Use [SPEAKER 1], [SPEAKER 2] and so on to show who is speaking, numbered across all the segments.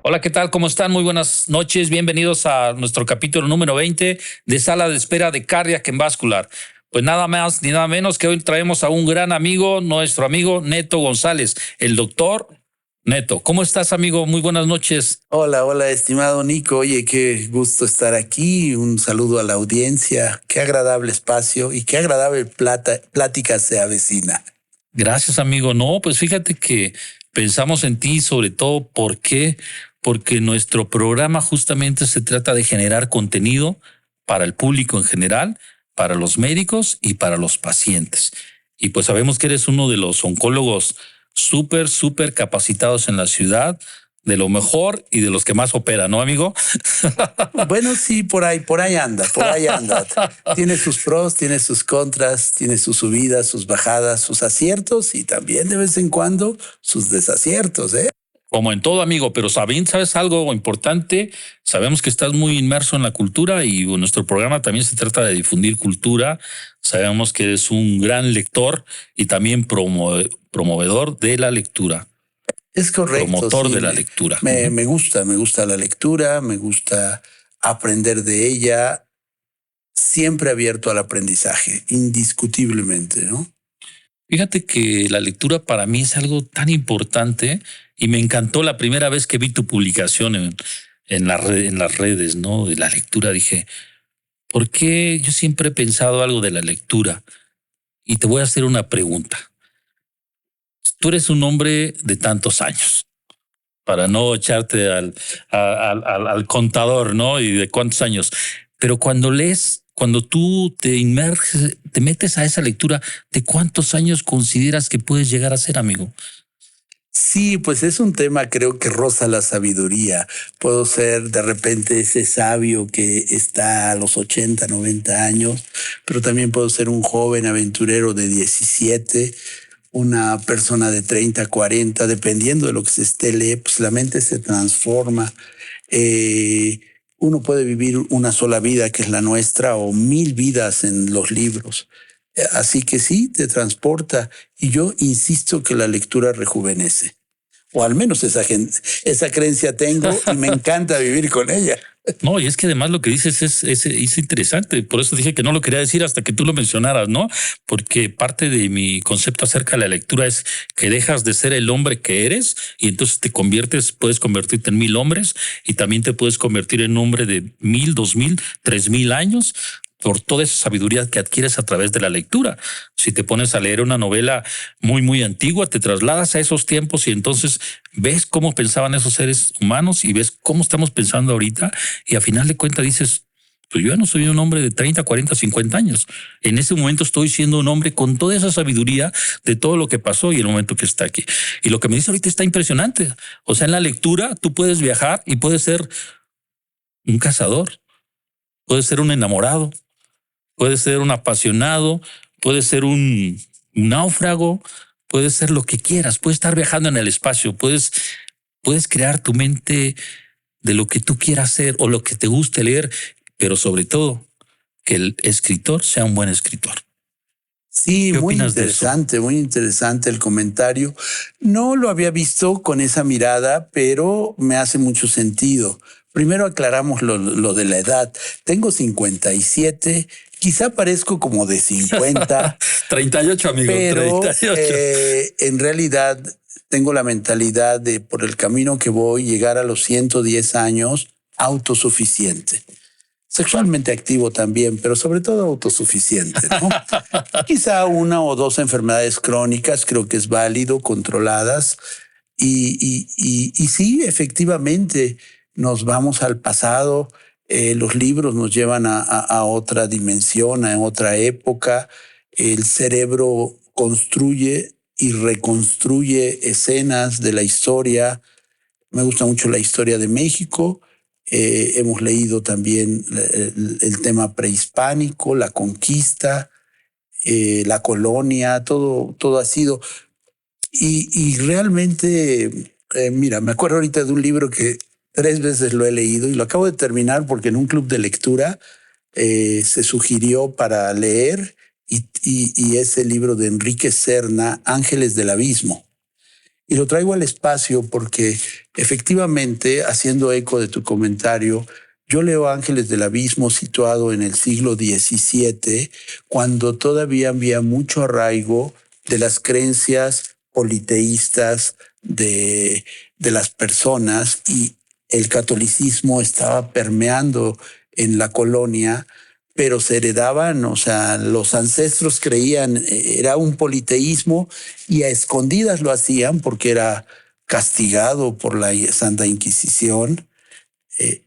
[SPEAKER 1] Hola, ¿qué tal? ¿Cómo están? Muy buenas noches. Bienvenidos a nuestro capítulo número 20 de Sala de Espera de Cardiac and Vascular. Pues nada más ni nada menos que hoy traemos a un gran amigo, nuestro amigo Neto González, el doctor Neto. ¿Cómo estás, amigo? Muy buenas noches.
[SPEAKER 2] Hola, hola, estimado Nico. Oye, qué gusto estar aquí. Un saludo a la audiencia. Qué agradable espacio y qué agradable plática se avecina.
[SPEAKER 1] Gracias, amigo. No, pues fíjate que pensamos en ti sobre todo porque nuestro programa justamente se trata de generar contenido para el público en general, para los médicos y para los pacientes. Y pues sabemos que eres uno de los oncólogos súper capacitados en la ciudad, de lo mejor y de los que más operan, ¿no, amigo?
[SPEAKER 2] Bueno, sí, por ahí anda, por ahí anda. Tiene sus pros, tiene sus contras, tiene sus subidas, sus bajadas, sus aciertos y también de vez en cuando sus desaciertos, ¿eh?
[SPEAKER 1] Como en todo, amigo, pero ¿sabes algo importante? Sabemos que estás muy inmerso en la cultura y nuestro programa también se trata de difundir cultura. Sabemos que eres un gran lector y también promovedor de la lectura,
[SPEAKER 2] Es correcto,
[SPEAKER 1] promotor
[SPEAKER 2] sí.
[SPEAKER 1] de la lectura.
[SPEAKER 2] Me gusta la lectura, me gusta aprender de ella. Siempre abierto al aprendizaje, indiscutiblemente, ¿no?
[SPEAKER 1] Fíjate que la lectura para mí es algo tan importante y me encantó la primera vez que vi tu publicación en las redes, ¿no? De la lectura. Dije, ¿por qué yo siempre he pensado algo de la lectura? Y te voy a hacer una pregunta. Tú eres un hombre de tantos años, para no echarte al contador, ¿no? Y de cuántos años. Pero cuando lees, cuando tú te inmerges, te metes a esa lectura, ¿de cuántos años consideras que puedes llegar a ser, amigo?
[SPEAKER 2] Sí, pues es un tema creo que roza la sabiduría. Puedo ser de repente ese sabio que está a los 80, 90 años, pero también puedo ser un joven aventurero de 17, una persona de 30, 40, dependiendo de lo que se esté lee, pues la mente se transforma. Eh, Uno puede vivir una sola vida, que es la nuestra, o 1000 vidas en los libros. Así que sí, te transporta. Y yo insisto que la lectura rejuvenece. O al menos esa creencia tengo y me encanta vivir con ella.
[SPEAKER 1] No, y es que además lo que dices es interesante. Por eso dije que no lo quería decir hasta que tú lo mencionaras, ¿no? Porque parte de mi concepto acerca de la lectura es que dejas de ser el hombre que eres y entonces puedes convertirte en 1000 hombres y también te puedes convertir en un hombre de 1000, 2000, 3000 años por toda esa sabiduría que adquieres a través de la lectura. Si te pones a leer una novela muy antigua, te trasladas a esos tiempos y entonces ves cómo pensaban esos seres humanos y ves cómo estamos pensando ahorita y a final de cuentas dices, pues yo ya no soy un hombre de 30, 40, 50 años. En ese momento estoy siendo un hombre con toda esa sabiduría de todo lo que pasó y el momento que está aquí. Y lo que me dice ahorita está impresionante. O sea, en la lectura tú puedes viajar y puedes ser un cazador, puedes ser un enamorado, puedes ser un apasionado, puedes ser un náufrago, puedes ser lo que quieras, puedes estar viajando en el espacio, puedes crear tu mente de lo que tú quieras hacer o lo que te guste leer, pero sobre todo que el escritor sea un buen escritor.
[SPEAKER 2] Sí,
[SPEAKER 1] ¿Qué opinas de eso?
[SPEAKER 2] muy interesante el comentario. No lo había visto con esa mirada, pero me hace mucho sentido. Primero aclaramos lo de la edad. Tengo 57, quizá parezco como de 50,
[SPEAKER 1] 38, amigo,
[SPEAKER 2] pero
[SPEAKER 1] 38.
[SPEAKER 2] en realidad tengo la mentalidad de por el camino que voy llegar a los 110 años autosuficiente. Sexualmente activo también, pero sobre todo autosuficiente, ¿no? Quizá una o dos enfermedades crónicas, creo que es válido, controladas. Y sí, efectivamente, nos vamos al pasado. Los libros nos llevan a otra dimensión, a otra época. El cerebro construye y reconstruye escenas de la historia. Me gusta mucho la historia de México. Hemos leído también el tema prehispánico, la conquista, la colonia, todo ha sido. Y realmente, mira, me acuerdo ahorita de un libro que 3 veces lo he leído y lo acabo de terminar porque en un club de lectura se sugirió para leer y es el libro de Enrique Serna, Ángeles del Abismo. Y lo traigo al espacio porque efectivamente, haciendo eco de tu comentario, yo leo Ángeles del Abismo situado en el siglo XVII, cuando todavía había mucho arraigo de las creencias politeístas de las personas y el catolicismo estaba permeando en la colonia, pero se heredaban, o sea, los ancestros creían, era un politeísmo y a escondidas lo hacían porque era castigado por la Santa Inquisición,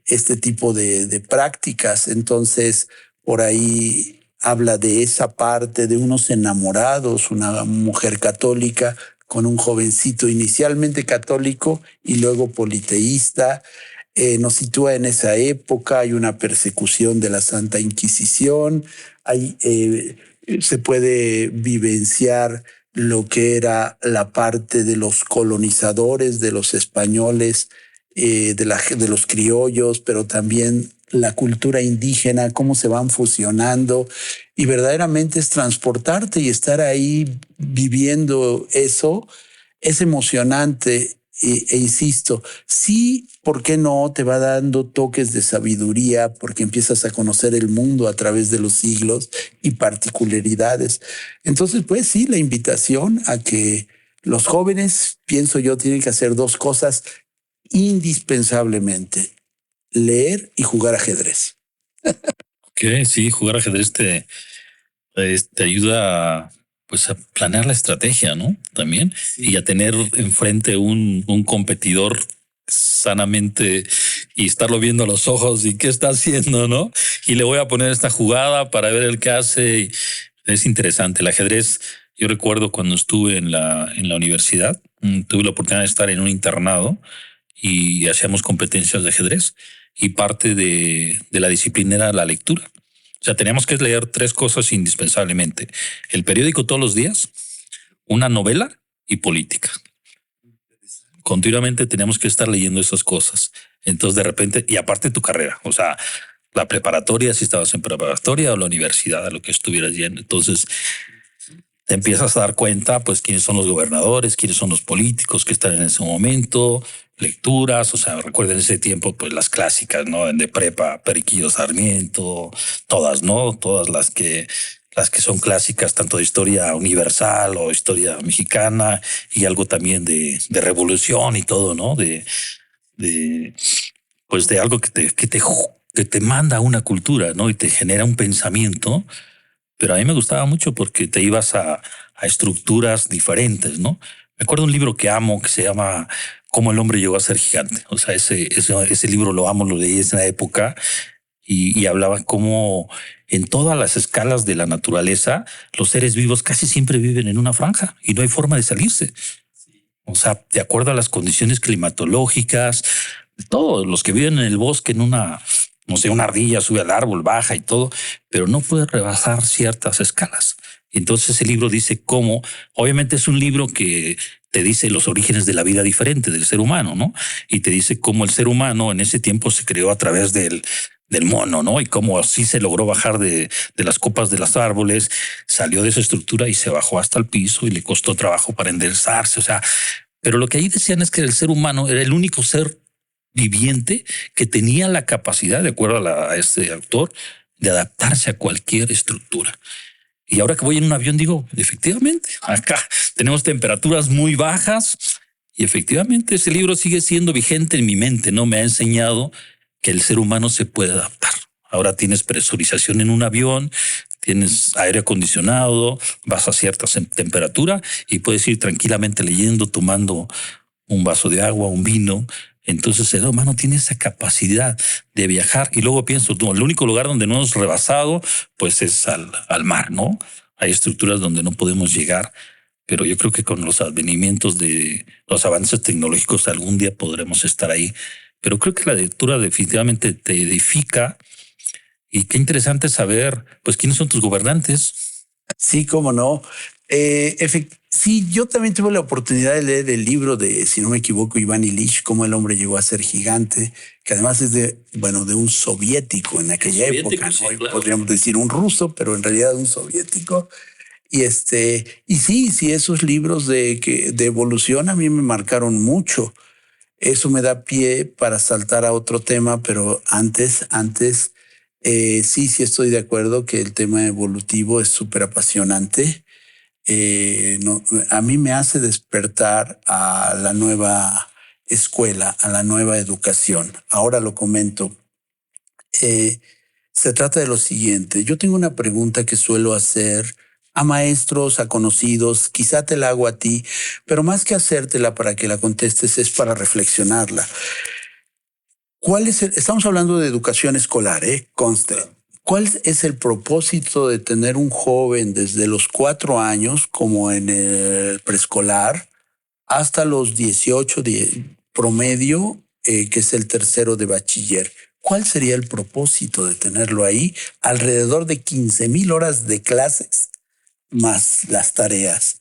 [SPEAKER 2] este tipo de prácticas. Entonces, por ahí habla de esa parte de unos enamorados, una mujer católica con un jovencito inicialmente católico y luego politeísta. Nos sitúa en esa época, hay una persecución de la Santa Inquisición, se puede vivenciar lo que era la parte de los colonizadores, de los españoles, de los criollos, pero también la cultura indígena, cómo se van fusionando, y verdaderamente es transportarte y estar ahí viviendo eso. Es emocionante e insisto, sí, ¿por qué no? Te va dando toques de sabiduría porque empiezas a conocer el mundo a través de los siglos y particularidades. Entonces, pues sí, la invitación a que los jóvenes, pienso yo, tienen que hacer dos cosas indispensablemente: leer y jugar ajedrez.
[SPEAKER 1] Que sí, jugar ajedrez te ayuda pues a planear la estrategia, ¿no? También, y a tener enfrente un competidor sanamente y estarlo viendo a los ojos y qué está haciendo, ¿no? Y le voy a poner esta jugada para ver el que hace. Y es interesante. El ajedrez, yo recuerdo cuando estuve en la universidad, tuve la oportunidad de estar en un internado y hacíamos competencias de ajedrez y parte de la disciplina era la lectura. O sea, teníamos que leer tres cosas indispensablemente: el periódico todos los días, una novela y política. Continuamente teníamos que estar leyendo esas cosas. Entonces, de repente, y aparte tu carrera, o sea, la preparatoria, si estabas en preparatoria, o la universidad, a lo que estuvieras yendo. Entonces, te empiezas a dar cuenta, pues, quiénes son los gobernadores, quiénes son los políticos que están en ese momento, lecturas, o sea, recuerden ese tiempo, pues las clásicas, ¿no? De prepa, Periquillo Sarmiento, todas, ¿no? Todas las que son clásicas, tanto de historia universal o historia mexicana y algo también de revolución y todo, ¿no? De pues de algo que te manda una cultura, ¿no? Y te genera un pensamiento. Pero a mí me gustaba mucho porque te ibas a estructuras diferentes, ¿no? Me acuerdo de un libro que amo que se llama Cómo el hombre llegó a ser gigante. O sea, ese libro lo amo, lo leí en esa época y hablaba cómo en todas las escalas de la naturaleza los seres vivos casi siempre viven en una franja y no hay forma de salirse. O sea, de acuerdo a las condiciones climatológicas, todos los que viven en el bosque, en una, no sé, una ardilla sube al árbol, baja y todo, pero no puede rebasar ciertas escalas. Entonces el libro dice cómo, obviamente es un libro que te dice los orígenes de la vida diferente del ser humano, ¿no? Y te dice cómo el ser humano en ese tiempo se creó a través del mono, ¿no? Y cómo así se logró bajar de las copas de los árboles, salió de esa estructura y se bajó hasta el piso y le costó trabajo para enderezarse. O sea, pero lo que ahí decían es que el ser humano era el único ser viviente que tenía la capacidad, de acuerdo a este autor, de adaptarse a cualquier estructura. Y ahora que voy en un avión digo, efectivamente, acá tenemos temperaturas muy bajas y efectivamente ese libro sigue siendo vigente en mi mente, ¿no? Me ha enseñado que el ser humano se puede adaptar. Ahora tienes presurización en un avión, tienes aire acondicionado, vas a cierta temperatura y puedes ir tranquilamente leyendo, tomando un vaso de agua, un vino. Entonces el humano tiene esa capacidad de viajar. Y luego pienso, no, el único lugar donde no hemos rebasado, pues es al mar, ¿no? Hay estructuras donde no podemos llegar, pero yo creo que con los advenimientos de los avances tecnológicos algún día podremos estar ahí. Pero creo que la lectura definitivamente te edifica. Y qué interesante saber, pues, quiénes son tus gobernantes.
[SPEAKER 2] Sí, cómo no. Sí, yo también tuve la oportunidad de leer el libro de, si no me equivoco, Iván Ilich, Cómo el hombre llegó a ser gigante, que además es de un soviético en aquella época, ¿no?
[SPEAKER 1] Sí, claro.
[SPEAKER 2] Podríamos decir un ruso, pero en realidad un soviético. Y sí, esos libros de evolución a mí me marcaron mucho. Eso me da pie para saltar a otro tema, pero antes, sí estoy de acuerdo que el tema evolutivo es súper apasionante. No, a mí me hace despertar a la nueva escuela, a la nueva educación. Ahora lo comento. Eh, Se trata de lo siguiente. Yo tengo una pregunta que suelo hacer a maestros, a conocidos, quizá te la hago a ti, pero más que hacértela para que la contestes es para reflexionarla. Estamos hablando de educación escolar, conste. ¿Cuál es el propósito de tener un joven desde los 4 años, como en el preescolar, hasta los 18 promedio, que es el tercero de bachiller? ¿Cuál sería el propósito de tenerlo ahí? Alrededor de 15,000 horas de clases más las tareas.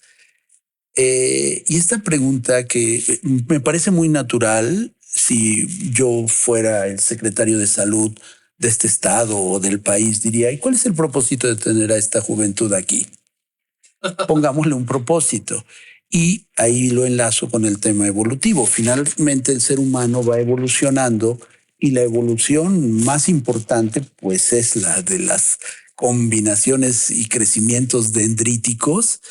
[SPEAKER 2] Y esta pregunta que me parece muy natural, si yo fuera el secretario de salud de este estado o del país, diría, ¿y cuál es el propósito de tener a esta juventud aquí? Pongámosle un propósito. Y ahí lo enlazo con el tema evolutivo. Finalmente el ser humano va evolucionando y la evolución más importante pues es la de las combinaciones y crecimientos dendríticos,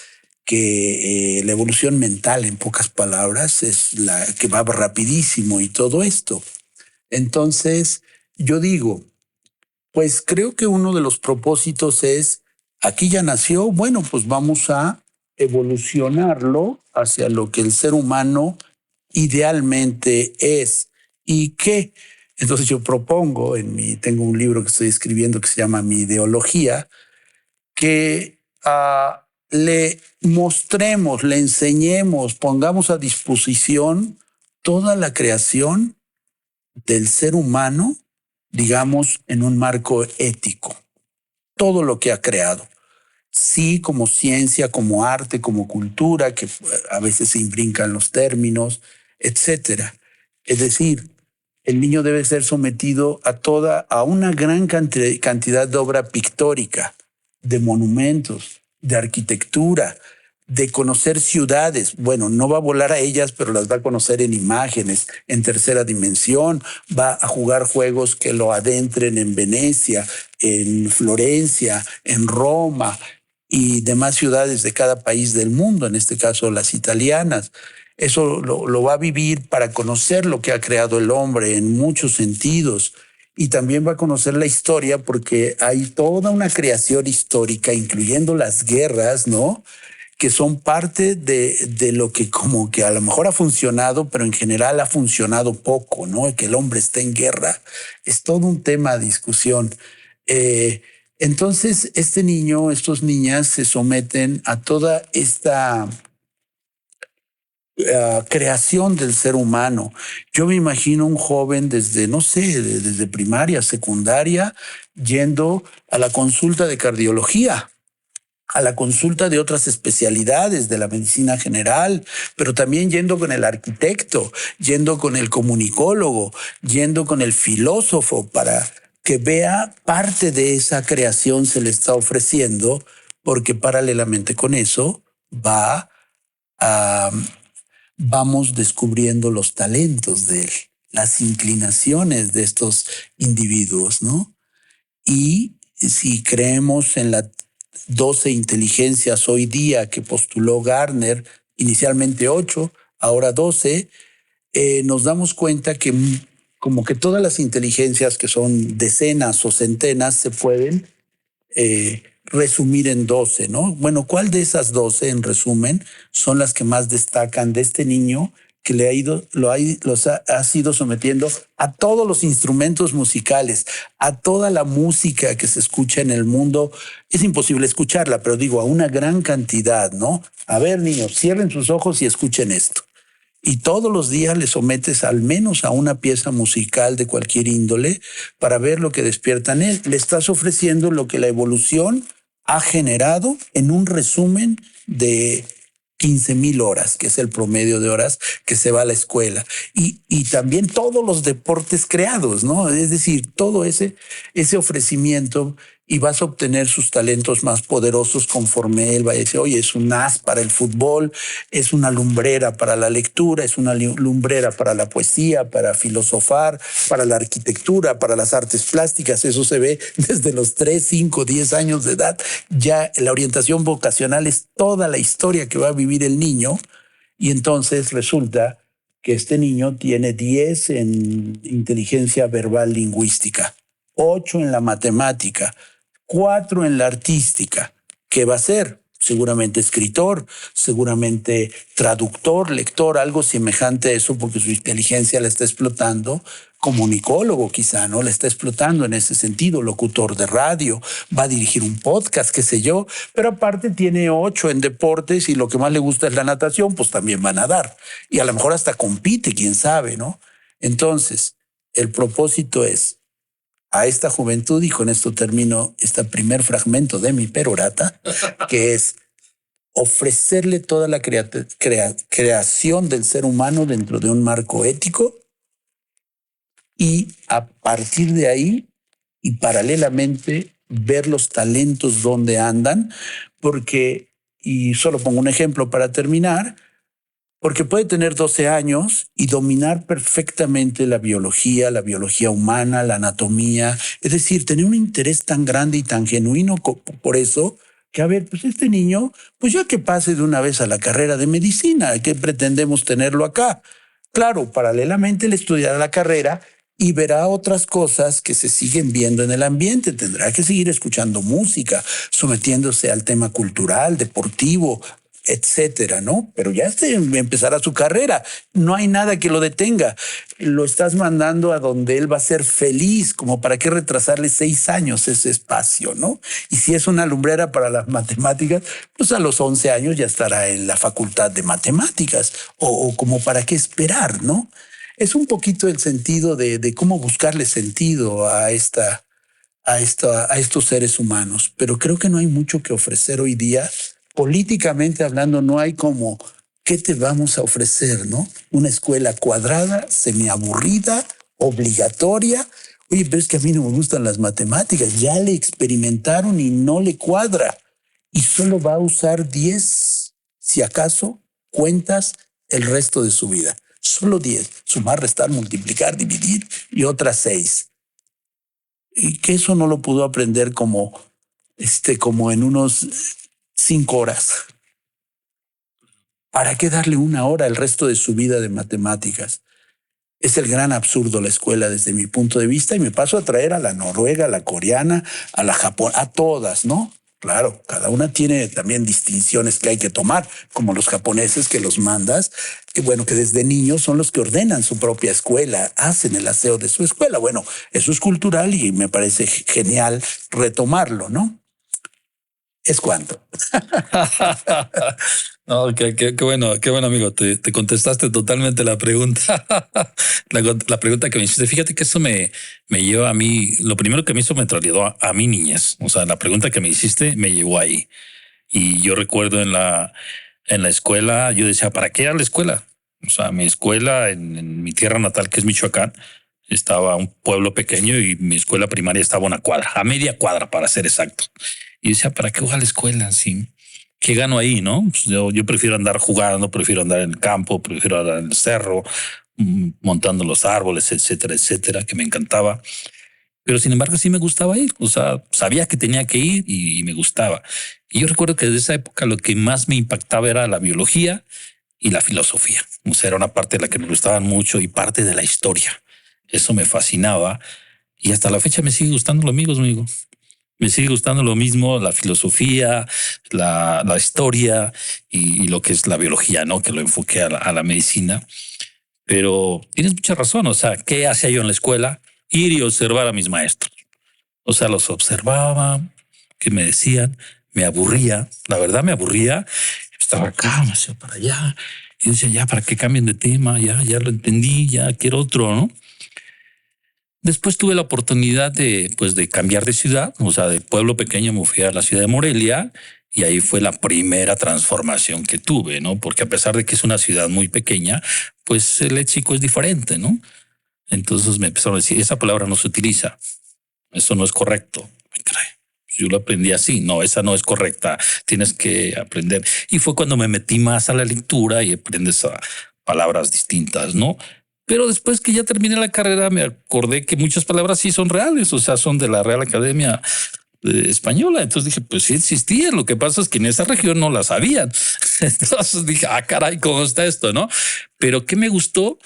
[SPEAKER 2] que la evolución mental, en pocas palabras, es la que va rapidísimo y todo esto. Entonces, yo digo, pues creo que uno de los propósitos es, aquí ya nació, bueno, pues vamos a evolucionarlo hacia lo que el ser humano idealmente es. ¿Y qué? Entonces yo propongo, tengo un libro que estoy escribiendo que se llama Mi Ideología, que le mostremos, le enseñemos, pongamos a disposición toda la creación del ser humano, digamos, en un marco ético. Todo lo que ha creado. Sí, como ciencia, como arte, como cultura, que a veces se imbrincan los términos, etcétera. Es decir, el niño debe ser sometido a una gran cantidad de obra pictórica, de monumentos, de arquitectura, de conocer ciudades. Bueno, no va a volar a ellas, pero las va a conocer en imágenes, en tercera dimensión. Va a jugar juegos que lo adentren en Venecia, en Florencia, en Roma y demás ciudades de cada país del mundo, en este caso las italianas. Eso lo va a vivir para conocer lo que ha creado el hombre en muchos sentidos. Y también va a conocer la historia porque hay toda una creación histórica, incluyendo las guerras, ¿no?, que son parte de lo que como que a lo mejor ha funcionado, pero en general ha funcionado poco, ¿no? Que el hombre está en guerra. Es todo un tema de discusión. Entonces, estos niñas se someten a toda esta creación del ser humano. Yo me imagino un joven desde, no sé, desde primaria, secundaria, yendo a la consulta de cardiología, a la consulta de otras especialidades de la medicina general, pero también yendo con el arquitecto, yendo con el comunicólogo, yendo con el filósofo, para que vea parte de esa creación se le está ofreciendo, porque paralelamente con eso a, vamos descubriendo los talentos de él, las inclinaciones de estos individuos, ¿no? Y si creemos en las 12 inteligencias hoy día que postuló Gardner, inicialmente 8, ahora 12, nos damos cuenta que como que todas las inteligencias, que son decenas o centenas, se pueden resumir en 12, ¿no? Bueno, ¿cuál de esas 12, en resumen, son las que más destacan de este niño que ha sido sometiendo a todos los instrumentos musicales, a toda la música que se escucha en el mundo? Es imposible escucharla, pero digo, a una gran cantidad, ¿no? A ver, niños, cierren sus ojos y escuchen esto. Y todos los días le sometes al menos a una pieza musical de cualquier índole para ver lo que despierta en él. Le estás ofreciendo lo que la evolución ha generado en un resumen de 15,000 horas, que es el promedio de horas que se va a la escuela. Y también todos los deportes creados, ¿no? Es decir, todo ese ofrecimiento y vas a obtener sus talentos más poderosos conforme él va a decir, oye, es un as para el fútbol, es una lumbrera para la lectura, es una lumbrera para la poesía, para filosofar, para la arquitectura, para las artes plásticas. Eso se ve desde los 3, 5, 10 años de edad. Ya la orientación vocacional es toda la historia que va a vivir el niño, y entonces resulta que este niño tiene 10 en inteligencia verbal lingüística, 8 en la matemática, 4 en la artística. ¿Qué va a ser? Seguramente escritor, seguramente traductor, lector, algo semejante a eso, porque su inteligencia la está explotando. Comunicólogo quizá, ¿no? La está explotando en ese sentido, locutor de radio, va a dirigir un podcast, qué sé yo, pero aparte tiene 8 en deportes y lo que más le gusta es la natación, pues también va a nadar. Y a lo mejor hasta compite, quién sabe, ¿no? Entonces, el propósito es a esta juventud, y con esto termino este primer fragmento de mi perorata, que es ofrecerle toda la creación del ser humano dentro de un marco ético, y a partir de ahí y paralelamente ver los talentos donde andan, porque, y solo pongo un ejemplo para terminar, porque puede tener 12 años y dominar perfectamente la biología humana, la anatomía, es decir, tener un interés tan grande y tan genuino por eso, que a ver, pues este niño, pues ya que pase de una vez a la carrera de medicina, ¿qué pretendemos tenerlo acá? Claro, paralelamente él estudiará la carrera y verá otras cosas que se siguen viendo en el ambiente. Tendrá que seguir escuchando música, sometiéndose al tema cultural, deportivo, etcétera, ¿no? Pero ya empezará su carrera. No hay nada que lo detenga. Lo estás mandando a donde él va a ser feliz, como para qué retrasarle 6 años ese espacio, ¿no? Y si es una lumbrera para las matemáticas, pues a los 11 años ya estará en la facultad de matemáticas, o como para qué esperar, ¿no? Es un poquito el sentido de cómo buscarle sentido a estos seres humanos, pero creo que no hay mucho que ofrecer hoy día. Políticamente hablando, no hay como, ¿qué te vamos a ofrecer, no? Una escuela cuadrada, semiaburrida, obligatoria. Oye, pero es que a mí no me gustan las matemáticas. Ya le experimentaron y no le cuadra. Y solo va a usar 10, si acaso, cuentas el resto de su vida. Solo 10. Sumar, restar, multiplicar, dividir y otras 6. Y que eso no lo pudo aprender como en unos 5 horas. ¿Para qué darle 1 hora el resto de su vida de matemáticas? Es el gran absurdo la escuela desde mi punto de vista, y me paso a traer a la noruega, a la coreana, a la japonesa, a todas, ¿no? Claro, cada una tiene también distinciones que hay que tomar, como los japoneses que los mandas, y bueno, que desde niños son los que ordenan su propia escuela, hacen el aseo de su escuela. Bueno, eso es cultural y me parece genial retomarlo, ¿no? Es cuanto.
[SPEAKER 1] No, qué bueno, amigo. Te contestaste totalmente la pregunta. La pregunta que me hiciste. Fíjate que eso me lleva a mí. Lo primero que me hizo me trasladó a mi niñez. O sea, la pregunta que me hiciste me llevó ahí. Y yo recuerdo en la escuela, yo decía, ¿para qué ir a la escuela? O sea, mi escuela en mi tierra natal, que es Michoacán, estaba un pueblo pequeño y mi escuela primaria estaba a 1 cuadra, a media cuadra para ser exacto. Y decía, ¿para qué voy a la escuela? Sí. ¿Qué gano ahí? No, pues yo prefiero andar jugando, prefiero andar en el campo, prefiero andar en el cerro, montando los árboles, etcétera, etcétera, que me encantaba. Pero sin embargo, sí me gustaba ir. O sea, sabía que tenía que ir y me gustaba. Y yo recuerdo que desde esa época lo que más me impactaba era la biología y la filosofía. O sea, era una parte de la que me gustaban mucho y parte de la historia. Eso me fascinaba y hasta la fecha me sigue gustando lo mismo, amigo. Me sigue gustando lo mismo, la filosofía, la historia y lo que es la biología, ¿no? Que lo enfoqué a la medicina. Pero tienes mucha razón. O sea, ¿qué hacía yo en la escuela? Ir y observar a mis maestros. O sea, los observaba, que me decían, me aburría. La verdad me aburría. Estaba acá, me hacía para allá. Y decía, ya, ¿para qué cambien de tema? Ya lo entendí, ya quiero otro, ¿no? Después tuve la oportunidad de cambiar de ciudad, o sea, de pueblo pequeño me fui a la ciudad de Morelia y ahí fue la primera transformación que tuve, ¿no? Porque a pesar de que es una ciudad muy pequeña, pues el léxico es diferente, ¿no? Entonces me empezaron a decir, esa palabra no se utiliza, eso no es correcto. Me caray. yo lo aprendí así. No, esa no es correcta. Tienes que aprender. Y fue cuando me metí más a la lectura y aprendes a palabras distintas, ¿no? Pero después que ya terminé la carrera, me acordé que muchas palabras sí son reales, o sea, son de la Real Academia Española. Entonces dije, pues sí existían. Lo que pasa es que en esa región no la sabían. Entonces dije, caray, ¿cómo está esto? ¿No? Pero ¿qué me gustó?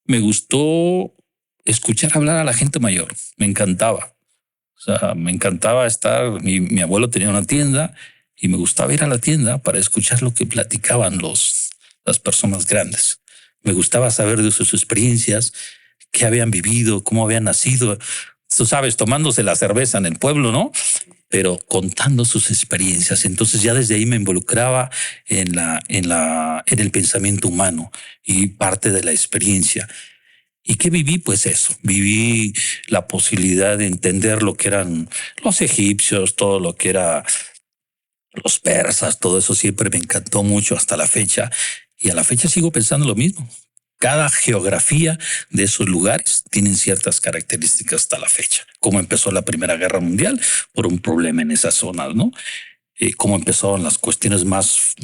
[SPEAKER 1] Me gustó escuchar hablar a la gente mayor. Me encantaba. O sea, me encantaba estar. Mi abuelo tenía una tienda y me gustaba ir a la tienda para escuchar lo que platicaban las personas grandes. Me gustaba saber de sus experiencias, qué habían vivido, cómo habían nacido. Tú sabes, tomándose la cerveza en el pueblo, ¿no? Pero contando sus experiencias. Entonces ya desde ahí me involucraba en el pensamiento humano y parte de la experiencia. ¿Y qué viví? Pues eso, viví la posibilidad de entender lo que eran los egipcios, todo lo que era los persas, todo eso siempre me encantó mucho hasta la fecha. Y a la fecha sigo pensando lo mismo. Cada geografía de esos lugares tienen ciertas características hasta la fecha. Cómo empezó la Primera Guerra Mundial por un problema en esas zonas, ¿no? Cómo empezaron las cuestiones más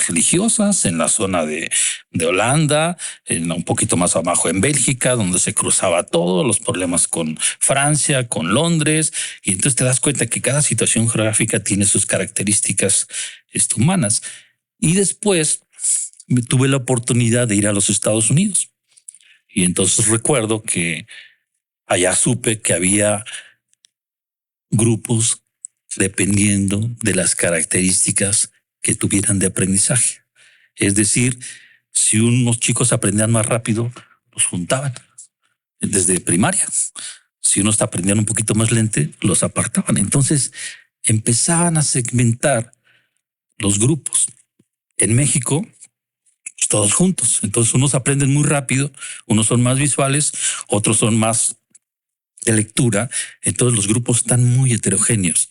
[SPEAKER 1] religiosas en la zona de Holanda, un poquito más abajo en Bélgica, donde se cruzaba todo, los problemas con Francia, con Londres, y entonces te das cuenta que cada situación geográfica tiene sus características humanas. Y después tuve la oportunidad de ir a los Estados Unidos. Y entonces recuerdo que allá supe que había grupos dependiendo de las características que tuvieran de aprendizaje. Es decir, si unos chicos aprendían más rápido, los juntaban desde primaria. Si uno está aprendiendo un poquito más lento, los apartaban. Entonces empezaban a segmentar los grupos. En México, pues, todos juntos. Entonces unos aprenden muy rápido, unos son más visuales, otros son más de lectura. Entonces los grupos están muy heterogéneos.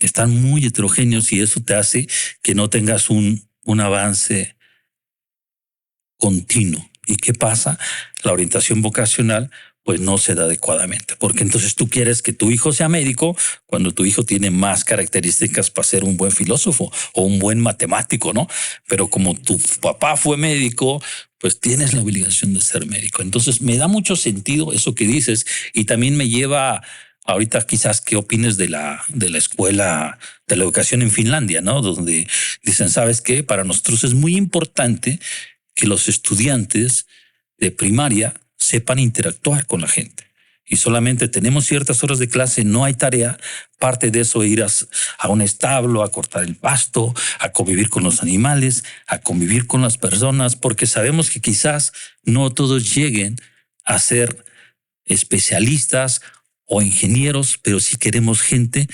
[SPEAKER 1] Están muy heterogéneos y eso te hace que no tengas un avance continuo. ¿Y qué pasa? La orientación vocacional pues no se da adecuadamente, porque entonces tú quieres que tu hijo sea médico cuando tu hijo tiene más características para ser un buen filósofo o un buen matemático, ¿no? Pero como tu papá fue médico, pues tienes la obligación de ser médico. Entonces me da mucho sentido eso que dices y también me lleva ahorita quizás qué opines de la escuela de la educación en Finlandia, ¿no? Donde dicen, ¿sabes qué? Para nosotros es muy importante que los estudiantes de primaria sepan interactuar con la gente. Y solamente tenemos ciertas horas de clase, no hay tarea. Parte de eso ir a un establo, a cortar el pasto, a convivir con los animales, a convivir con las personas, porque sabemos que quizás no todos lleguen a ser especialistas o ingenieros, pero sí queremos gente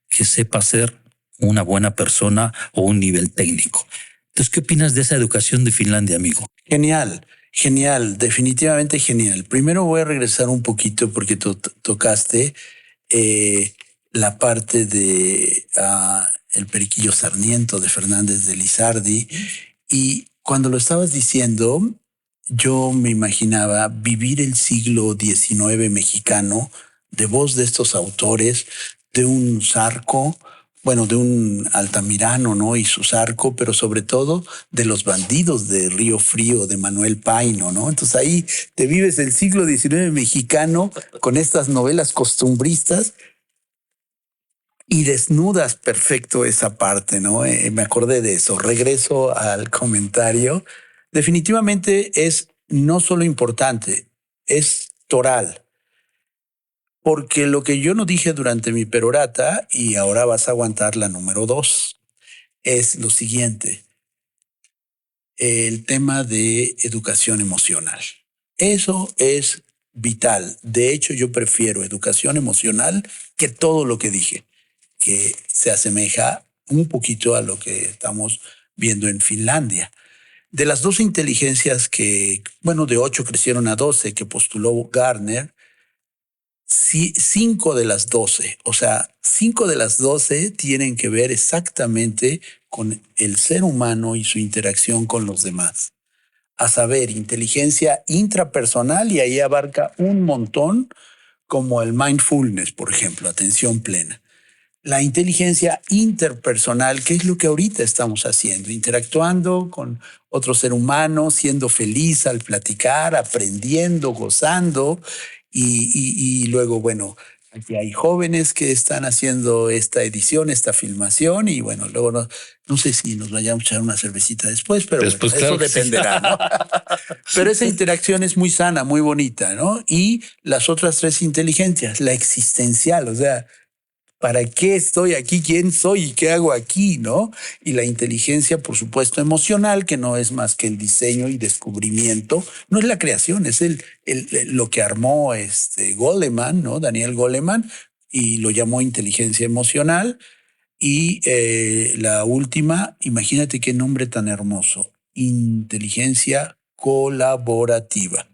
[SPEAKER 1] que sepa ser una buena persona o un nivel técnico. Entonces, ¿qué opinas de esa educación de Finlandia, amigo?
[SPEAKER 2] Genial, genial, definitivamente genial. Primero voy a regresar un poquito porque tocaste la parte de el Periquillo Sarmiento de Fernández de Lizardi y cuando lo estabas diciendo, yo me imaginaba vivir el siglo XIX mexicano de voz de estos autores, de un Zarco, bueno, de un Altamirano, ¿no? Y su Zarco, pero sobre todo de los bandidos de Río Frío, de Manuel Paino, ¿no? Entonces ahí te vives el siglo XIX mexicano con estas novelas costumbristas y desnudas perfecto esa parte, ¿no? Me acordé de eso. Regreso al comentario. Definitivamente es no solo importante, es toral. Porque lo que yo no dije durante mi perorata, y ahora vas a aguantar la número 2, es lo siguiente. El tema de educación emocional. Eso es vital. De hecho, yo prefiero educación emocional que todo lo que dije, que se asemeja un poquito a lo que estamos viendo en Finlandia. De las 12 inteligencias que, bueno, de 8 crecieron a 12 que postuló Gardner, 5 de las 12, o sea, 5 de las 12 tienen que ver exactamente con el ser humano y su interacción con los demás. A saber, inteligencia intrapersonal, y ahí abarca un montón, como el mindfulness, por ejemplo, atención plena. la inteligencia interpersonal, que es lo que ahorita estamos haciendo, interactuando con otro ser humano, siendo feliz al platicar, aprendiendo, gozando y luego, bueno, aquí hay jóvenes que están haciendo esta edición, esta filmación y bueno, luego no sé si nos vayamos a echar una cervecita después, pero
[SPEAKER 1] Después,
[SPEAKER 2] bueno,
[SPEAKER 1] claro
[SPEAKER 2] eso
[SPEAKER 1] que sí.
[SPEAKER 2] dependerá, ¿no? Pero esa interacción es muy sana, muy bonita, ¿no? Y las otras tres inteligencias, la existencial, o sea, ¿para qué estoy aquí? ¿Quién soy? ¿Y qué hago aquí? ¿No? Y la inteligencia, por supuesto, emocional, que no es más que el diseño y descubrimiento. No es la creación, es lo que armó Goleman, ¿no? Daniel Goleman, y lo llamó inteligencia emocional. Y la última, imagínate qué nombre tan hermoso, inteligencia colaborativa.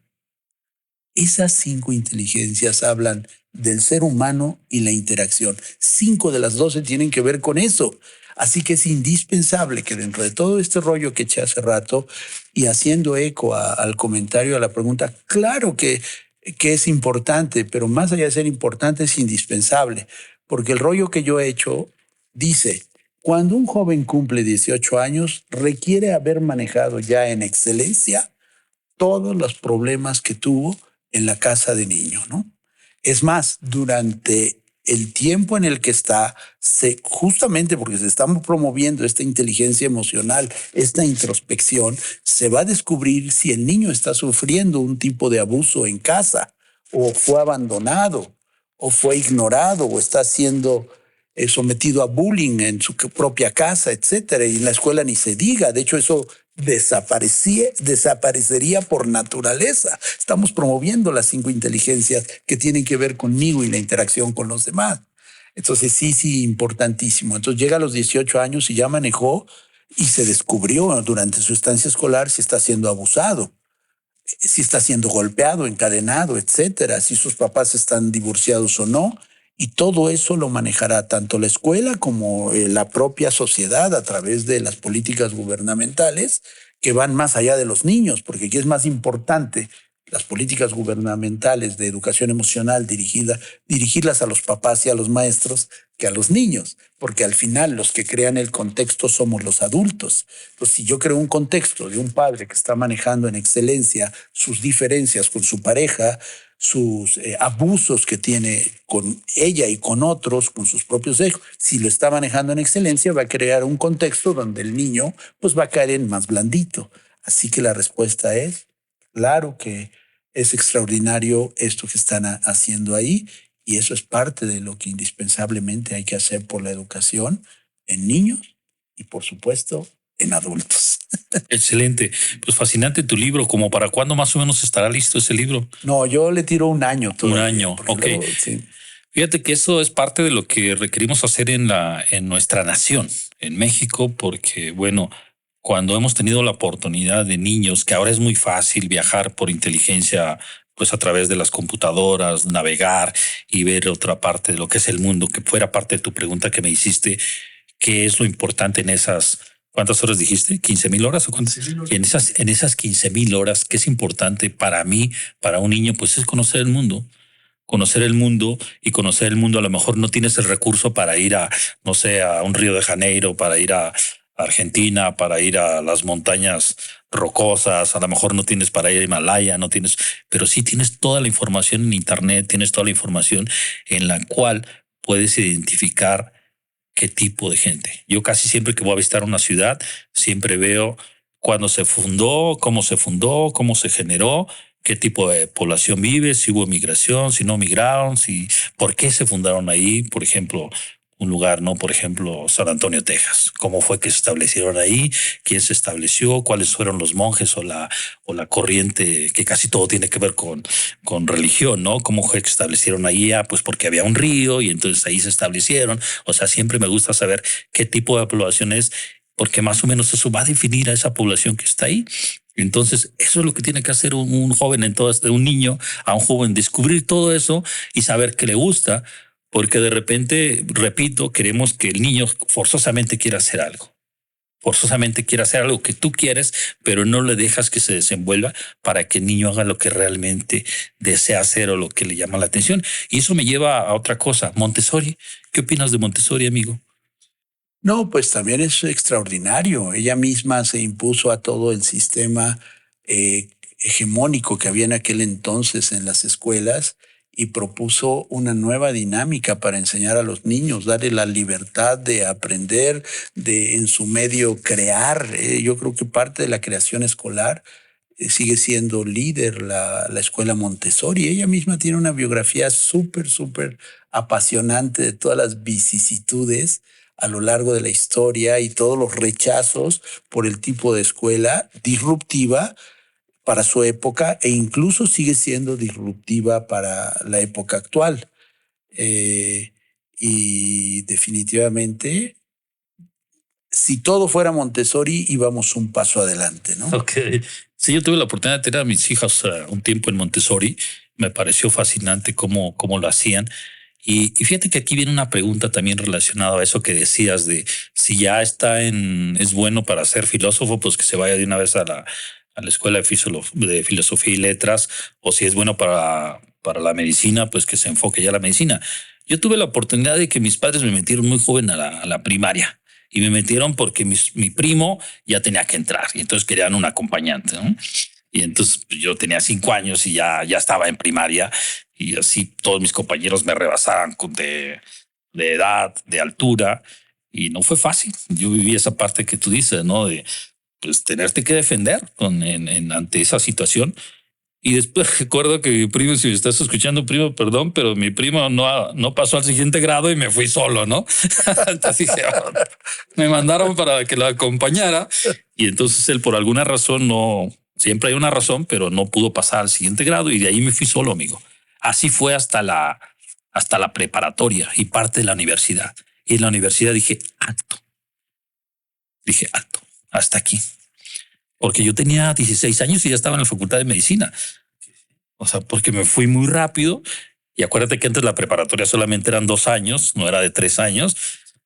[SPEAKER 2] Esas 5 inteligencias hablan del ser humano y la interacción. 5 de las 12 tienen que ver con eso. Así que es indispensable que dentro de todo este rollo que eché hace rato y haciendo eco al comentario, a la pregunta, claro que es importante, pero más allá de ser importante es indispensable, porque el rollo que yo he hecho dice, cuando un joven cumple 18 años, requiere haber manejado ya en excelencia todos los problemas que tuvo en la casa de niño, ¿no? Es más, durante el tiempo en el que está, justamente porque se está promoviendo esta inteligencia emocional, esta introspección, se va a descubrir si el niño está sufriendo un tipo de abuso en casa, o fue abandonado, o fue ignorado, o está siendo sometido a bullying en su propia casa, etcétera, y en la escuela ni se diga. De hecho, eso desaparecería por naturaleza. Estamos promoviendo las 5 inteligencias que tienen que ver conmigo y la interacción con los demás. Entonces, sí, importantísimo. Entonces llega a los 18 años y ya manejó y se descubrió durante su estancia escolar si está siendo abusado, si está siendo golpeado, encadenado, etcétera, si sus papás están divorciados o no. Y todo eso lo manejará tanto la escuela como la propia sociedad a través de las políticas gubernamentales que van más allá de los niños, porque aquí es más importante las políticas gubernamentales de educación emocional dirigirlas a los papás y a los maestros que a los niños, porque al final los que crean el contexto somos los adultos. Entonces, si yo creo un contexto de un padre que está manejando en excelencia sus diferencias con su pareja, sus abusos que tiene con ella y con otros, con sus propios hijos, si lo está manejando en excelencia, va a crear un contexto donde el niño pues va a caer en más blandito. Así que la respuesta es, claro que es extraordinario esto que están haciendo ahí y eso es parte de lo que indispensablemente hay que hacer por la educación en niños y por supuesto en adultos.
[SPEAKER 1] Excelente. Pues fascinante tu libro. ¿Como para cuándo más o menos estará listo ese libro?
[SPEAKER 2] No, yo le tiro un año todavía.
[SPEAKER 1] Un año, ok.
[SPEAKER 2] Luego, sí.
[SPEAKER 1] Fíjate que eso es parte de lo que requerimos hacer en nuestra nación, en México, porque, bueno, cuando hemos tenido la oportunidad de niños, que ahora es muy fácil viajar por inteligencia, pues a través de las computadoras, navegar y ver otra parte de lo que es el mundo, que fuera parte de tu pregunta que me hiciste, ¿qué es lo importante en esas? ¿Cuántas horas dijiste? ¿15,000 horas o cuántas? Y en esas 15,000 horas, ¿qué es importante para mí, para un niño? Pues es conocer el mundo. Conocer el mundo y conocer el mundo. A lo mejor no tienes el recurso para ir a, no sé, a un Río de Janeiro, para ir a Argentina, para ir a las montañas rocosas. A lo mejor no tienes para ir a Himalaya, no tienes, pero sí tienes toda la información en internet, tienes toda la información en la cual puedes identificar qué tipo de gente. Yo casi siempre que voy a visitar una ciudad, siempre veo cuándo se fundó, cómo se generó, qué tipo de población vive, si hubo migración, si no migraron, si por qué se fundaron ahí, por ejemplo, un lugar, ¿no? Por ejemplo, San Antonio, Texas. ¿Cómo fue que se establecieron ahí? ¿Quién se estableció? ¿Cuáles fueron los monjes o la corriente? Que casi todo tiene que ver con religión, ¿no? ¿Cómo fue que se establecieron ahí? Ah, pues porque había un río y entonces ahí se establecieron. O sea, siempre me gusta saber qué tipo de población es, porque más o menos eso va a definir a esa población que está ahí. Entonces, eso es lo que tiene que hacer un joven, un niño a un joven, descubrir todo eso y saber qué le gusta, porque de repente, repito, queremos que el niño forzosamente quiera hacer algo. forzosamente quiere hacer algo que tú quieres, pero no le dejas que se desenvuelva para que el niño haga lo que realmente desea hacer o lo que le llama la atención. Y eso me lleva a otra cosa. Montessori. ¿Qué opinas de Montessori, amigo?
[SPEAKER 2] No, pues también es extraordinario. Ella misma se impuso a todo el sistema hegemónico que había en aquel entonces en las escuelas y propuso una nueva dinámica para enseñar a los niños, darle la libertad de aprender, de en su medio crear. Yo creo que parte de la creación escolar sigue siendo líder la escuela Montessori. Ella misma tiene una biografía súper apasionante de todas las vicisitudes a lo largo de la historia y todos los rechazos por el tipo de escuela disruptiva para su época e incluso sigue siendo disruptiva para la época actual. Y definitivamente, si todo fuera Montessori, íbamos un paso adelante, ¿no?
[SPEAKER 1] Ok. Sí, yo tuve la oportunidad de tener a mis hijas un tiempo en Montessori. Me pareció fascinante cómo lo hacían. Y fíjate que aquí viene una pregunta también relacionada a eso que decías de si ya es bueno para ser filósofo, pues que se vaya de una vez a la escuela de filosofía y letras, o si es bueno para la medicina, pues que se enfoque ya a la medicina. Yo tuve la oportunidad de que mis padres me metieron muy joven a la primaria y me metieron porque mi primo ya tenía que entrar y entonces querían un acompañante, ¿no? Y entonces yo tenía 5 años y ya estaba en primaria y así todos mis compañeros me rebasaban de edad, de altura y no fue fácil. Yo viví esa parte que tú dices, ¿no? De pues tenerte que defender ante esa situación. Y después recuerdo que mi primo, si me estás escuchando, primo, perdón, pero mi primo no pasó al siguiente grado y me fui solo, ¿no? Entonces dije, oh, me mandaron para que lo acompañara y entonces él por alguna razón no, siempre hay una razón, pero no pudo pasar al siguiente grado y de ahí me fui solo, amigo. Así fue hasta la preparatoria y parte de la universidad. Y en la universidad dije alto, hasta aquí. Porque yo tenía 16 años y ya estaba en la facultad de medicina. O sea, porque me fui muy rápido. Y acuérdate que antes la preparatoria solamente eran 2 años, no era de 3 años.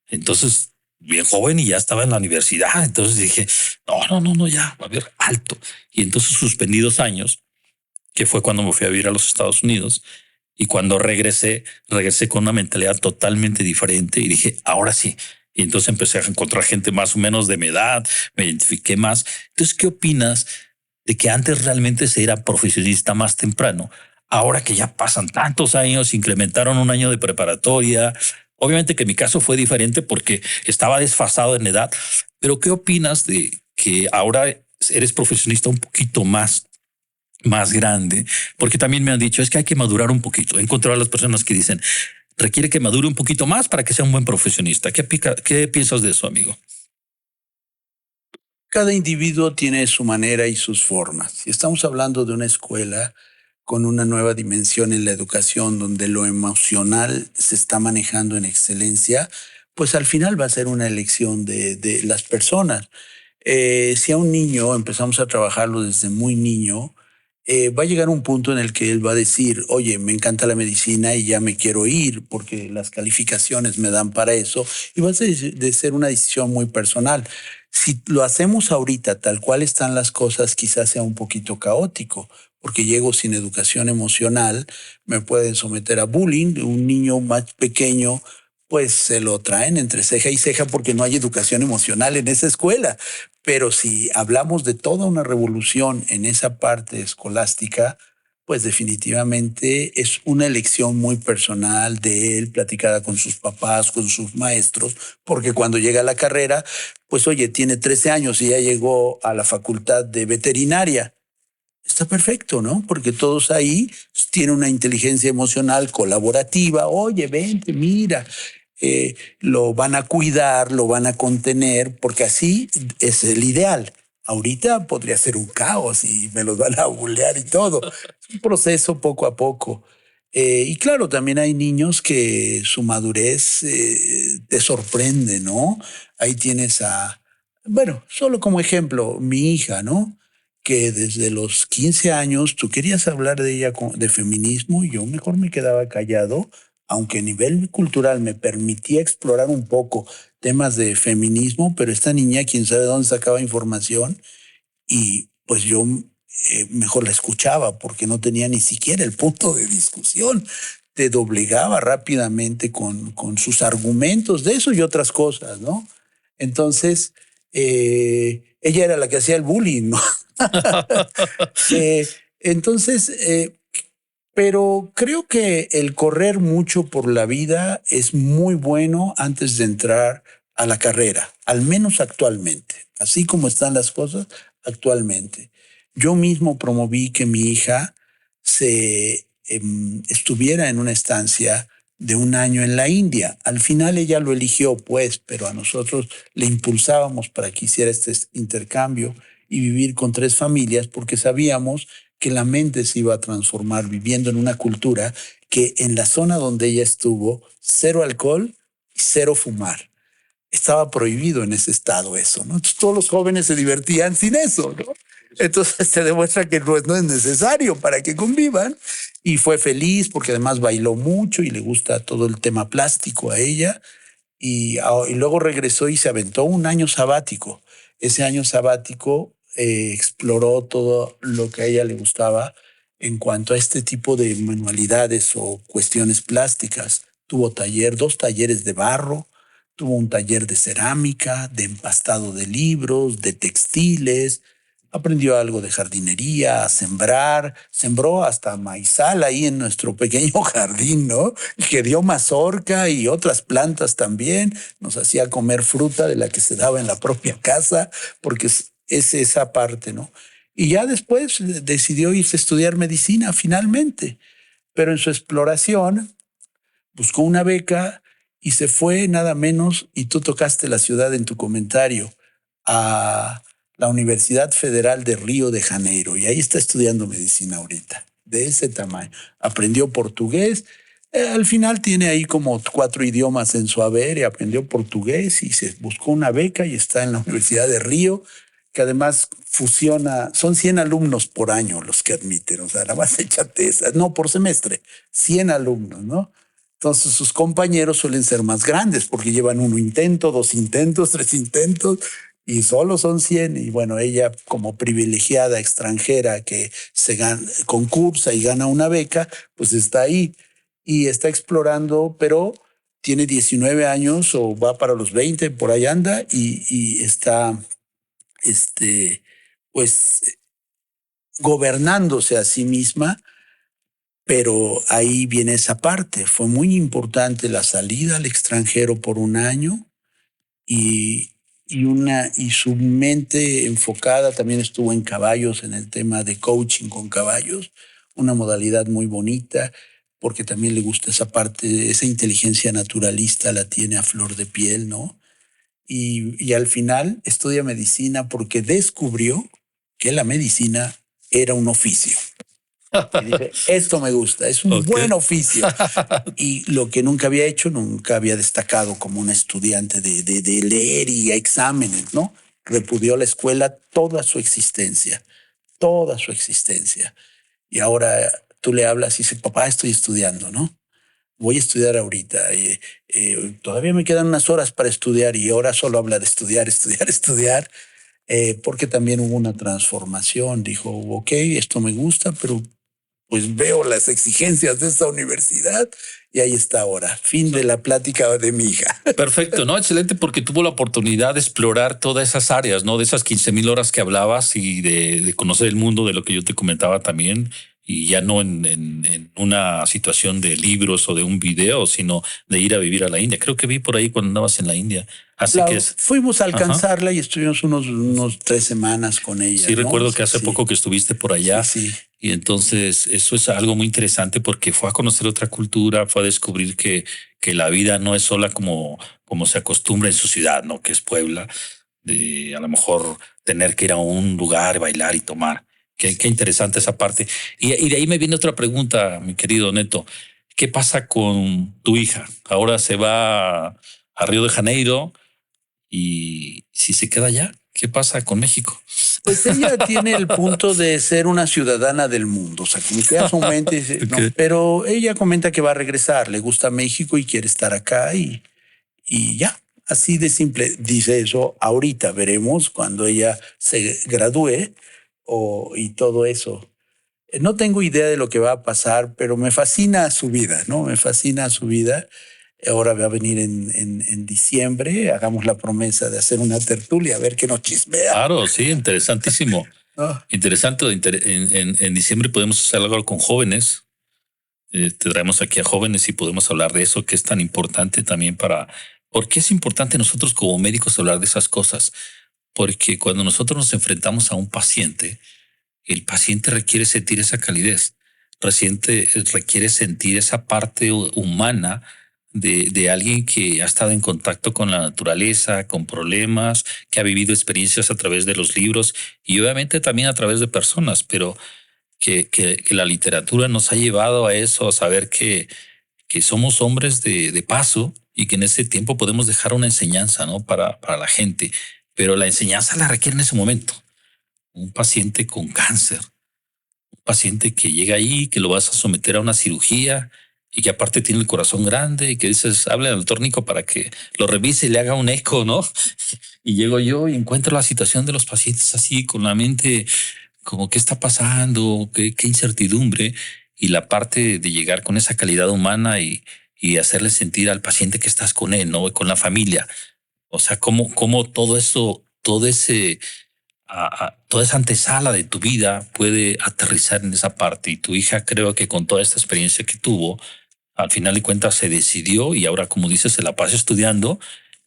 [SPEAKER 1] Entonces, bien joven y ya estaba en la universidad. Entonces dije, no, ya, a ver, alto. Y entonces suspendí 2 años, que fue cuando me fui a vivir a los Estados Unidos. Y cuando regresé con una mentalidad totalmente diferente y dije, ahora sí. Y entonces empecé a encontrar gente más o menos de mi edad, me identifiqué más. Entonces, ¿qué opinas de que antes realmente se era profesionista más temprano? Ahora que ya pasan tantos años, incrementaron un año de preparatoria. Obviamente que mi caso fue diferente porque estaba desfasado en edad, pero ¿qué opinas de que ahora eres profesionista un poquito más grande? Porque también me han dicho, es que hay que madurar un poquito. He encontrado a las personas que dicen, requiere que madure un poquito más para que sea un buen profesionista. ¿Qué piensas de eso, amigo?
[SPEAKER 2] Cada individuo tiene su manera y sus formas. Si estamos hablando de una escuela con una nueva dimensión en la educación donde lo emocional se está manejando en excelencia, pues al final va a ser una elección de las personas. Si a un niño empezamos a trabajarlo desde muy niño, va a llegar un punto en el que él va a decir, oye, me encanta la medicina y ya me quiero ir porque las calificaciones me dan para eso, y va a ser de ser una decisión muy personal. Si lo hacemos ahorita tal cual están las cosas, quizás sea un poquito caótico, porque llego sin educación emocional, me pueden someter a bullying. Un niño más pequeño pues se lo traen entre ceja y ceja porque no hay educación emocional en esa escuela. Pero si hablamos de toda una revolución en esa parte escolástica, pues definitivamente es una elección muy personal de él, platicada con sus papás, con sus maestros, porque cuando llega a la carrera, pues oye, tiene 13 años y ya llegó a la facultad de veterinaria. Está perfecto, ¿no? Porque todos ahí tienen una inteligencia emocional colaborativa. Oye, vente, mira, lo van a cuidar, lo van a contener, porque así es el ideal. Ahorita podría ser un caos y me los van a bulear y todo. Es un proceso poco a poco. Y claro, también hay niños que su madurez te sorprende, ¿no? Ahí tienes bueno, solo como ejemplo, mi hija, ¿no? Que desde los 15 años tú querías hablar de ella de feminismo y yo mejor me quedaba callado aunque a nivel cultural me permitía explorar un poco temas de feminismo, pero esta niña, quién sabe dónde sacaba información, y pues yo mejor la escuchaba porque no tenía ni siquiera el punto de discusión. Te doblegaba rápidamente con sus argumentos de eso y otras cosas, ¿no? Entonces, ella era la que hacía el bullying, ¿no? Entonces, pero creo que el correr mucho por la vida es muy bueno antes de entrar a la carrera, al menos actualmente, así como están las cosas actualmente. Yo mismo promoví que mi hija se estuviera en una estancia de un año en la India. Al final ella lo eligió, pues, pero a nosotros le impulsábamos para que hiciera este intercambio y vivir con 3 familias porque sabíamos que la mente se iba a transformar viviendo en una cultura que en la zona donde ella estuvo, 0 alcohol y 0 fumar. Estaba prohibido en ese estado eso, ¿no? Entonces, todos los jóvenes se divertían sin eso, ¿no? Entonces se demuestra que no es necesario para que convivan. Y fue feliz porque además bailó mucho y le gusta todo el tema plástico a ella. Y luego regresó y se aventó un año sabático. Ese año sabático exploró todo lo que a ella le gustaba en cuanto a este tipo de manualidades o cuestiones plásticas. Tuvo 2 talleres de barro, tuvo un taller de cerámica, de empastado de libros, de textiles. Aprendió algo de jardinería, a sembrar, sembró hasta maizal ahí en nuestro pequeño jardín, ¿no? Que dio mazorca y otras plantas también. Nos hacía comer fruta de la que se daba en la propia casa, porque es esa parte, ¿no? Y ya después decidió irse a estudiar medicina finalmente, pero en su exploración buscó una beca y se fue nada menos, y tú tocaste la ciudad en tu comentario, a la Universidad Federal de Río de Janeiro, y ahí está estudiando medicina ahorita, de ese tamaño. Aprendió portugués, al final tiene ahí como 4 idiomas en su haber, y aprendió portugués y se buscó una beca y está en la Universidad de Río, que además fusiona, son 100 alumnos por año los que admiten, o sea, nada más échate esa, no por semestre, 100 alumnos, ¿no? Entonces sus compañeros suelen ser más grandes porque llevan 1 intento, 2 intentos, 3 intentos y solo son 100. Y bueno, ella como privilegiada extranjera que concursa y gana una beca, pues está ahí y está explorando, pero tiene 19 años o va para los 20, por ahí anda y está, pues, gobernándose a sí misma. Pero ahí viene esa parte. Fue muy importante la salida al extranjero por un año y, y su mente enfocada también estuvo en caballos, en el tema de coaching con caballos, una modalidad muy bonita porque también le gusta esa parte, esa inteligencia naturalista la tiene a flor de piel, ¿no? Y al final estudia medicina porque descubrió que la medicina era un oficio. Y dije, esto me gusta, es un
[SPEAKER 1] Ok.
[SPEAKER 2] buen oficio. Y lo que nunca había hecho, nunca había destacado como un estudiante de leer y exámenes, ¿no? Repudió la escuela toda su existencia, toda su existencia. Y ahora tú le hablas y dice, papá, estoy estudiando, ¿no? Voy a estudiar ahorita. Todavía me quedan unas horas para estudiar y ahora solo habla de estudiar, estudiar, estudiar. Porque también hubo una transformación. Dijo, ok, esto me gusta, pero pues veo las exigencias de esta universidad y ahí está ahora. Fin de la plática de mi hija.
[SPEAKER 1] Perfecto, ¿no? Excelente, porque tuvo la oportunidad de explorar todas esas áreas, ¿no? De esas 15,000 horas que hablabas y de conocer el mundo, de lo que yo te comentaba también, y ya no en una situación de libros o de un video, sino de ir a vivir a la India. Creo que vi por ahí cuando andabas en la India. Así que es.
[SPEAKER 2] Fuimos a
[SPEAKER 1] Ajá.
[SPEAKER 2] alcanzarla y estuvimos unos 3 semanas con ella,
[SPEAKER 1] Sí,
[SPEAKER 2] ¿no?
[SPEAKER 1] recuerdo que hace
[SPEAKER 2] Sí,
[SPEAKER 1] poco que estuviste por
[SPEAKER 2] sí,
[SPEAKER 1] allá.
[SPEAKER 2] sí.
[SPEAKER 1] Y entonces eso es algo muy interesante porque fue a conocer otra cultura, fue a descubrir que la vida no es sola como se acostumbra en su ciudad, ¿no? Que es Puebla, de a lo mejor tener que ir a un lugar, bailar y tomar. Qué interesante esa parte. Y de ahí me viene otra pregunta, mi querido Neto. ¿Qué pasa con tu hija? Ahora se va a Río de Janeiro y si se queda allá, ¿qué pasa con México?
[SPEAKER 2] Pues ella tiene el punto de ser una ciudadana del mundo, o sea, como que a su mente dice, no,
[SPEAKER 1] Ok.
[SPEAKER 2] pero ella comenta que va a regresar, le gusta México y quiere estar acá y ya, así de simple. Dice eso ahorita, veremos cuando ella se gradúe y todo eso. No tengo idea de lo que va a pasar, pero me fascina su vida, ¿no? Me fascina su vida. Ahora va a venir en diciembre. Hagamos la promesa de hacer una tertulia, a ver qué nos chismea.
[SPEAKER 1] Claro, sí, interesantísimo.
[SPEAKER 2] ¿No?
[SPEAKER 1] Interesante. En diciembre podemos hacer algo con jóvenes. Te traemos aquí a jóvenes y podemos hablar de eso, que es tan importante también para... ¿Por qué es importante nosotros como médicos hablar de esas cosas? Porque cuando nosotros nos enfrentamos a un paciente, el paciente requiere sentir esa calidez, requiere sentir esa parte humana de alguien que ha estado en contacto con la naturaleza, con problemas, que ha vivido experiencias a través de los libros y obviamente también a través de personas, pero que la literatura nos ha llevado a eso, a saber que somos hombres de paso y que en ese tiempo podemos dejar una enseñanza, ¿no? Para la gente, pero la enseñanza la requiere en ese momento. Un paciente con cáncer, un paciente que llega ahí, que lo vas a someter a una cirugía y que aparte tiene el corazón grande y que dices, hable al tórnico para que lo revise y le haga un eco, ¿no? Y llego yo y encuentro la situación de los pacientes así, con la mente como qué está pasando, qué incertidumbre, y la parte de llegar con esa calidad humana y hacerle sentir al paciente que estás con él, ¿no? Con la familia. O sea, cómo todo eso, toda esa antesala de tu vida puede aterrizar en esa parte. Y tu hija, creo que con toda esta experiencia que tuvo, al final de cuentas se decidió y ahora, como dices, se la pasa estudiando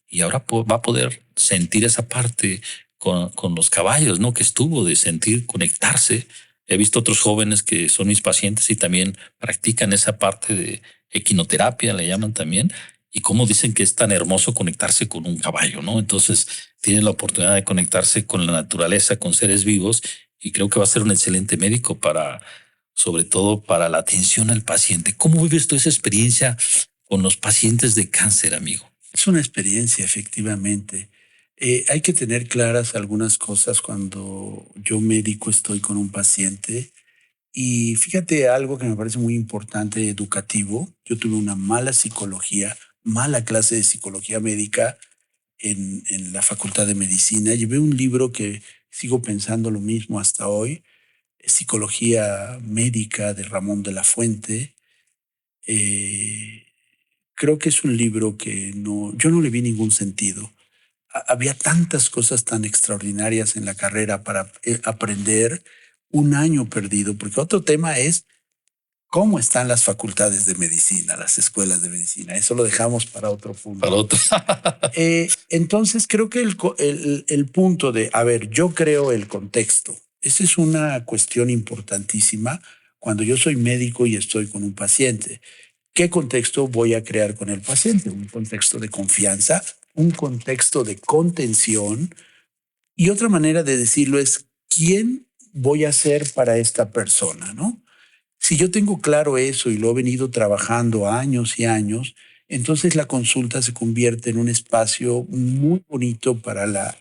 [SPEAKER 1] y ahora va a poder sentir esa parte con los caballos, ¿no? Que estuvo de sentir, conectarse. He visto otros jóvenes que son mis pacientes y también practican esa parte de equinoterapia, le llaman también, y cómo dicen que es tan hermoso conectarse con un caballo, ¿no? Entonces tienen la oportunidad de conectarse con la naturaleza, con seres vivos, y creo que va a ser un excelente médico para, sobre todo para la atención al paciente. ¿Cómo vives tú esa experiencia con los pacientes de cáncer, amigo?
[SPEAKER 2] Es una experiencia, efectivamente. Hay que tener claras algunas cosas cuando yo médico estoy con un paciente. Y fíjate algo que me parece muy importante, educativo. Yo tuve una mala psicología, mala clase de psicología médica en la Facultad de Medicina. Llevé un libro que sigo pensando lo mismo hasta hoy, Psicología Médica de Ramón de la Fuente. Eh, Creo que es un libro que yo no le vi ningún sentido. Había tantas cosas tan extraordinarias en la carrera para aprender, un año perdido, porque otro tema es cómo están las facultades de medicina, las escuelas de medicina. Eso lo dejamos para otro
[SPEAKER 1] Para
[SPEAKER 2] punto.
[SPEAKER 1] otro.
[SPEAKER 2] Entonces creo que el punto de, a ver, yo creo el contexto. Esa es una cuestión importantísima cuando yo soy médico y estoy con un paciente. ¿Qué contexto voy a crear con el paciente? Un contexto de confianza, un contexto de contención. Y otra manera de decirlo es, ¿quién voy a ser para esta persona? ¿No? Si yo tengo claro eso y lo he venido trabajando años y años, entonces la consulta se convierte en un espacio muy bonito para la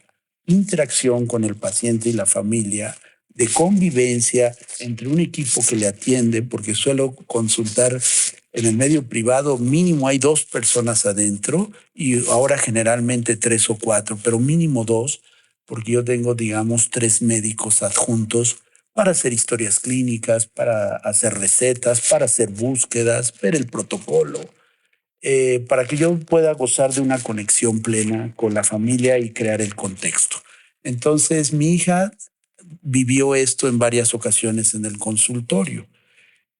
[SPEAKER 2] interacción con el paciente y la familia, de convivencia entre un equipo que le atiende, porque suelo consultar en el medio privado, mínimo hay 2 personas adentro y ahora generalmente 3 o 4, pero mínimo 2, porque yo tengo, digamos, 3 médicos adjuntos para hacer historias clínicas, para hacer recetas, para hacer búsquedas, ver el protocolo, para que yo pueda gozar de una conexión plena con la familia y crear el contexto. Entonces, mi hija vivió esto en varias ocasiones en el consultorio.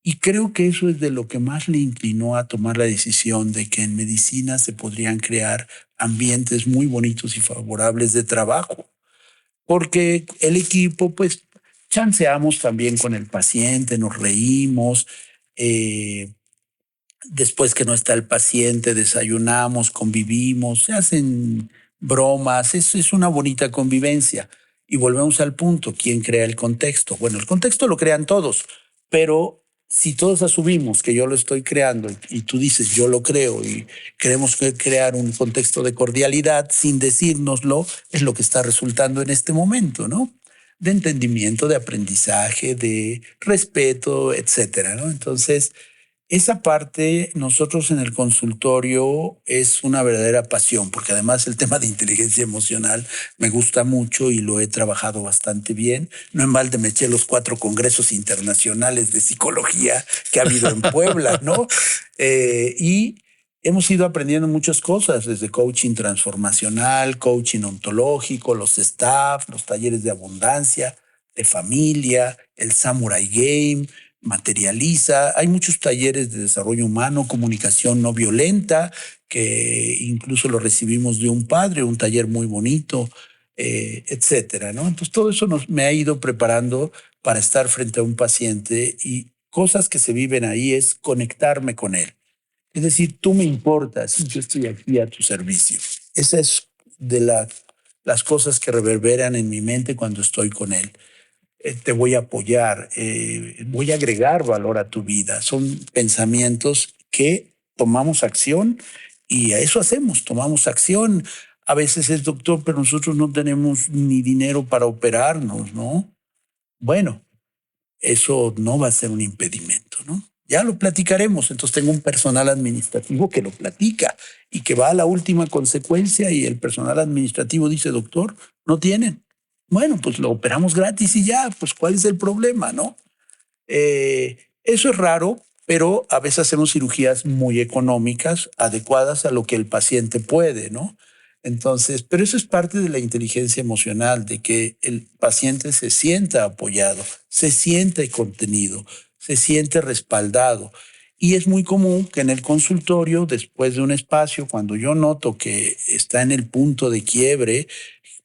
[SPEAKER 2] Y creo que eso es de lo que más le inclinó a tomar la decisión de que en medicina se podrían crear ambientes muy bonitos y favorables de trabajo, porque el equipo, pues, chanceamos también con el paciente, nos reímos, eh, después que no está el paciente, desayunamos, convivimos, se hacen bromas, es una bonita convivencia. Y volvemos al punto, ¿quién crea el contexto? Bueno, el contexto lo crean todos, pero si todos asumimos que yo lo estoy creando y tú dices yo lo creo y queremos crear un contexto de cordialidad sin decírnoslo, es lo que está resultando en este momento, ¿no? de entendimiento, de aprendizaje, de respeto, etcétera, ¿no? Entonces, esa parte nosotros en el consultorio es una verdadera pasión, porque además el tema de inteligencia emocional me gusta mucho y lo he trabajado bastante bien. No en balde me eché los 4 congresos internacionales de psicología que ha habido en Puebla, ¿no? Y hemos ido aprendiendo muchas cosas, desde coaching transformacional, coaching ontológico, los staff, los talleres de abundancia, de familia, el Samurai Game, materializa. Hay muchos talleres de desarrollo humano, comunicación no violenta, que incluso lo recibimos de un padre, un taller muy bonito, etcétera, ¿no? Entonces todo eso me ha ido preparando para estar frente a un paciente y cosas que se viven ahí es conectarme con él. Es decir, tú me importas y yo estoy aquí a tu servicio. Esa es de las cosas que reverberan en mi mente cuando estoy con él. Te voy a apoyar, voy a agregar valor a tu vida. Son pensamientos que tomamos acción y a eso hacemos, tomamos acción. A veces es doctor, pero nosotros no tenemos ni dinero para operarnos, ¿no? Bueno, eso no va a ser un impedimento, ¿no? Ya lo platicaremos. Entonces tengo un personal administrativo que lo platica y que va a la última consecuencia y el personal administrativo dice, doctor, no tienen. Bueno, pues lo operamos gratis y ya, pues ¿cuál es el problema, no? Eso es raro, pero a veces hacemos cirugías muy económicas, adecuadas a lo que el paciente puede, ¿no? Entonces, pero eso es parte de la inteligencia emocional, de que el paciente se sienta apoyado, se siente contenido, se siente respaldado. Y es muy común que en el consultorio, después de un espacio, cuando yo noto que está en el punto de quiebre,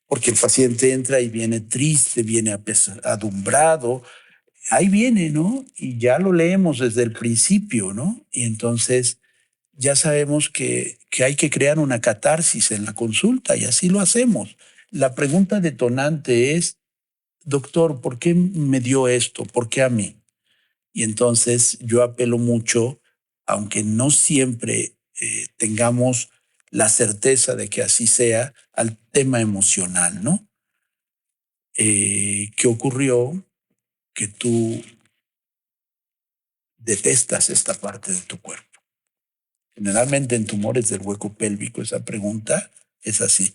[SPEAKER 2] porque el paciente entra y viene triste, viene apesadumbrado, ahí viene, ¿no? Y ya lo leemos desde el principio, ¿no? Y entonces ya sabemos que hay que crear una catarsis en la consulta y así lo hacemos. La pregunta detonante es, doctor, ¿por qué me dio esto? ¿Por qué a mí? Y entonces yo apelo mucho, aunque no siempre tengamos la certeza de que así sea, al tema emocional, ¿no? ¿Qué ocurrió? Que tú detestas esta parte de tu cuerpo. Generalmente en tumores del hueco pélvico esa pregunta es así.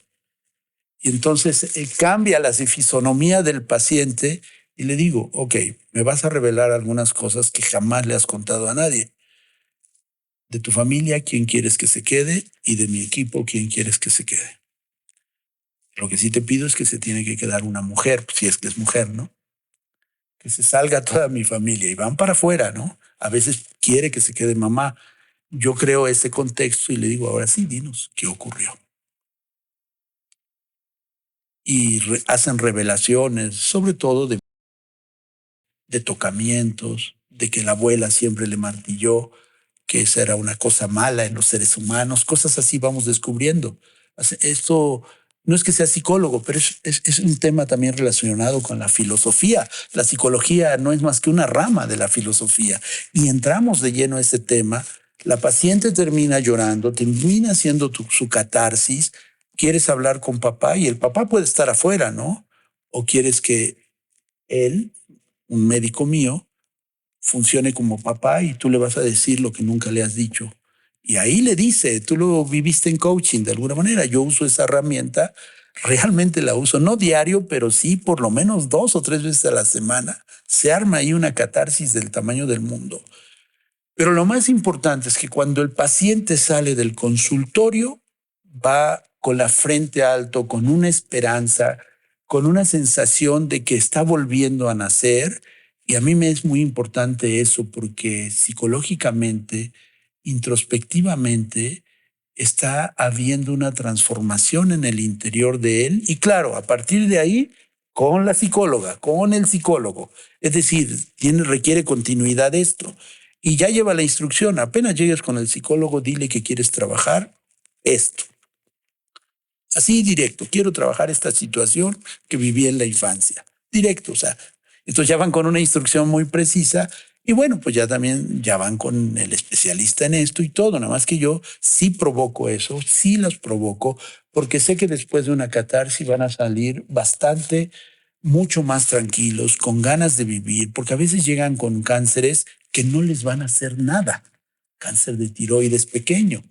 [SPEAKER 2] Y entonces cambia la fisonomía del paciente y le digo, ok, me vas a revelar algunas cosas que jamás le has contado a nadie. De tu familia, quién quieres que se quede y de mi equipo, quién quieres que se quede. Lo que sí te pido es que se tiene que quedar una mujer, si es que es mujer, ¿no? Que se salga toda mi familia y van para afuera, ¿no? A veces quiere que se quede mamá. Yo creo ese contexto y le digo, ahora sí, dinos, ¿qué ocurrió? Y hacen revelaciones, sobre todo de tocamientos, de que la abuela siempre le martilló, que esa era una cosa mala en los seres humanos, cosas así vamos descubriendo. Esto no es que sea psicólogo, pero es un tema también relacionado con la filosofía. La psicología no es más que una rama de la filosofía y entramos de lleno a ese tema. La paciente termina llorando, termina haciendo su catarsis, quieres hablar con papá y el papá puede estar afuera, ¿no? O quieres que él, un médico mío, funcione como papá y tú le vas a decir lo que nunca le has dicho. Y ahí le dice, tú lo viviste en coaching de alguna manera, yo uso esa herramienta, realmente la uso, no diario, pero sí por lo menos 2 o 3 veces a la semana. Se arma ahí una catarsis del tamaño del mundo. Pero lo más importante es que cuando el paciente sale del consultorio, va con la frente alto, con una esperanza, con una sensación de que está volviendo a nacer. Y a mí me es muy importante eso porque psicológicamente, introspectivamente, está habiendo una transformación en el interior de él. Y claro, a partir de ahí, con la psicóloga, con el psicólogo. Es decir, requiere continuidad esto. Y ya lleva la instrucción. Apenas llegues con el psicólogo, dile que quieres trabajar esto. Así directo, quiero trabajar esta situación que viví en la infancia. Directo, o sea, entonces ya van con una instrucción muy precisa y bueno, pues ya también ya van con el especialista en esto y todo, nada más que yo sí provoco eso, sí los provoco, porque sé que después de una catarsis van a salir bastante mucho más tranquilos, con ganas de vivir, porque a veces llegan con cánceres que no les van a hacer nada. Cáncer de tiroides pequeño,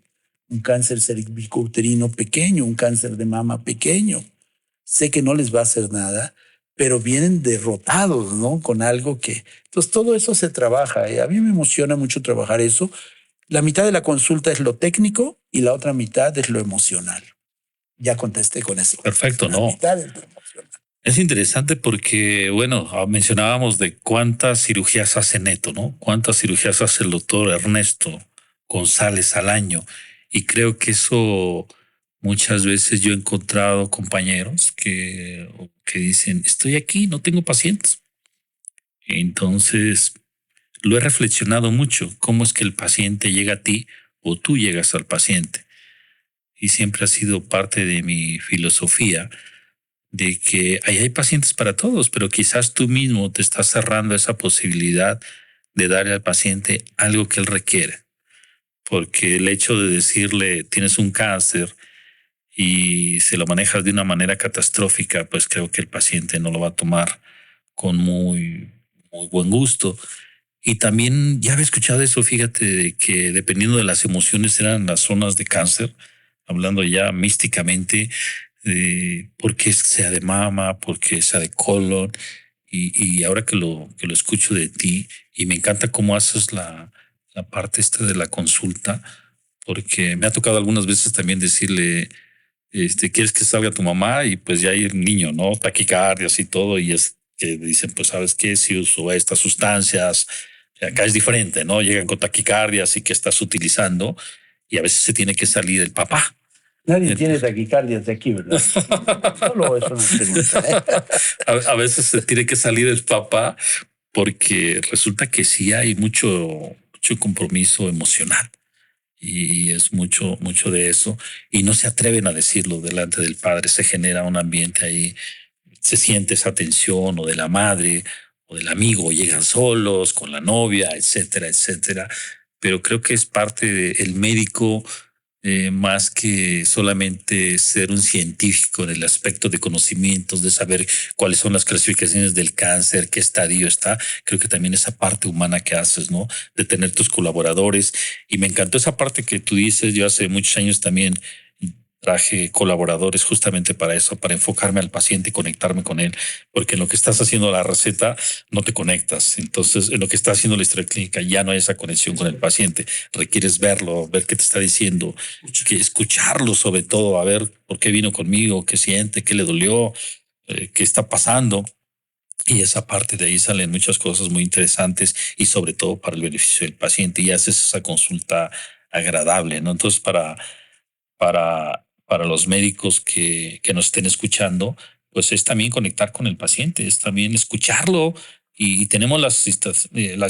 [SPEAKER 2] un cáncer cervicouterino pequeño, un cáncer de mama pequeño. Sé que no les va a hacer nada, pero vienen derrotados, ¿no? Con algo que... Entonces todo eso se trabaja. A mí me emociona mucho trabajar eso. La mitad de la consulta es lo técnico y la otra mitad es lo emocional. Ya contesté con eso.
[SPEAKER 1] Perfecto,
[SPEAKER 2] La
[SPEAKER 1] ¿no?
[SPEAKER 2] mitad es lo emocional.
[SPEAKER 1] Es interesante porque, bueno, mencionábamos de cuántas cirugías hace Neto, ¿no? Cuántas cirugías hace el doctor Ernesto González al año. Y creo que eso muchas veces yo he encontrado compañeros que dicen, estoy aquí, no tengo pacientes. Entonces, lo he reflexionado mucho, cómo es que el paciente llega a ti o tú llegas al paciente. Y siempre ha sido parte de mi filosofía de que ahí hay pacientes para todos, pero quizás tú mismo te estás cerrando esa posibilidad de darle al paciente algo que él requiere. Porque el hecho de decirle tienes un cáncer y se lo manejas de una manera catastrófica, pues creo que el paciente no lo va a tomar con muy buen gusto. Y también ya había escuchado eso, fíjate, de que dependiendo de las emociones eran las zonas de cáncer, hablando ya místicamente, porque sea de mama, porque sea de colon. Y ahora que lo escucho de ti, y me encanta cómo haces la parte esta de la consulta, porque me ha tocado algunas veces también decirle, ¿quieres que salga tu mamá? Y pues ya hay el niño, ¿no? Taquicardias y todo, y es que dicen, pues, ¿sabes qué? Si uso estas sustancias, acá es diferente, ¿no? Llegan con taquicardias y que estás utilizando, y a veces se tiene que salir el papá.
[SPEAKER 2] Nadie tiene taquicardias de aquí, ¿verdad? Solo es una pregunta.
[SPEAKER 1] A veces se tiene que salir el papá porque resulta que sí hay mucho compromiso emocional y es mucho de eso y no se atreven a decirlo delante del padre. Se genera un ambiente ahí, se siente esa tensión o de la madre o del amigo, llegan solos con la novia, etcétera, etcétera. Pero creo que es parte del médico más que solamente ser un científico en el aspecto de conocimientos, de saber cuáles son las clasificaciones del cáncer, qué estadio está. Creo que también esa parte humana que haces, ¿no? De tener tus colaboradores. Y me encantó esa parte que tú dices. Yo hace muchos años también traje colaboradores justamente para eso, para enfocarme al paciente y conectarme con él, porque en lo que estás haciendo la receta no te conectas. Entonces, en lo que está haciendo la historia clínica ya no hay esa conexión con el paciente. Requieres verlo, ver qué te está diciendo, que escucharlo sobre todo, a ver por qué vino conmigo, qué siente, qué le dolió, qué está pasando. Y esa parte de ahí salen muchas cosas muy interesantes y sobre todo para el beneficio del paciente y haces esa consulta agradable, ¿no? Entonces, para los médicos que nos estén escuchando, pues es también conectar con el paciente, es también escucharlo. Y tenemos las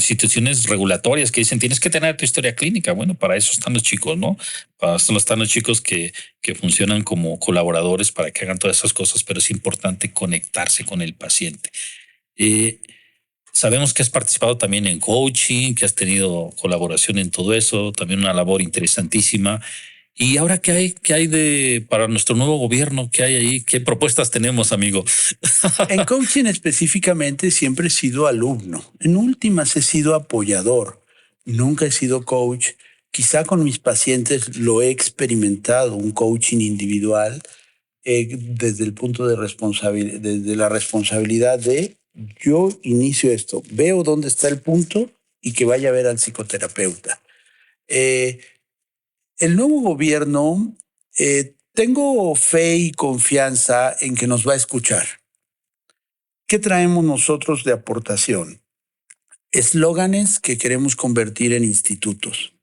[SPEAKER 1] instituciones regulatorias que dicen tienes que tener tu historia clínica. Bueno, para eso están los chicos, ¿no? Para eso están los chicos que funcionan como colaboradores para que hagan todas esas cosas, pero es importante conectarse con el paciente. Eh, Sabemos que has participado también en coaching, que has tenido colaboración en todo eso, también una labor interesantísima. ¿Y ahora qué hay para nuestro nuevo gobierno? ¿Qué hay ahí? ¿Qué propuestas tenemos, amigo?
[SPEAKER 2] En coaching específicamente siempre he sido alumno. En últimas he sido apoyador. Nunca he sido coach. Quizá con mis pacientes lo he experimentado, un coaching individual, desde el punto de responsabilidad, desde la responsabilidad de yo inicio esto, veo dónde está el punto y que vaya a ver al psicoterapeuta. Eh, el nuevo gobierno, tengo fe y confianza en que nos va a escuchar. ¿Qué traemos nosotros de aportación? Eslóganes que queremos convertir en institutos.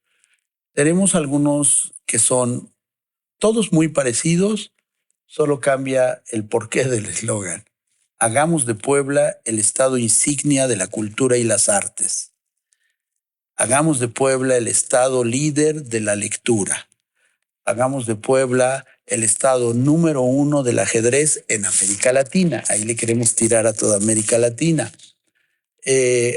[SPEAKER 2] Tenemos algunos que son todos muy parecidos, solo cambia el porqué del eslogan. Hagamos de Puebla el estado insignia de la cultura y las artes. Hagamos de Puebla el estado líder de la lectura. Hagamos de Puebla el estado número 1 del ajedrez en América Latina. Ahí le queremos tirar a toda América Latina.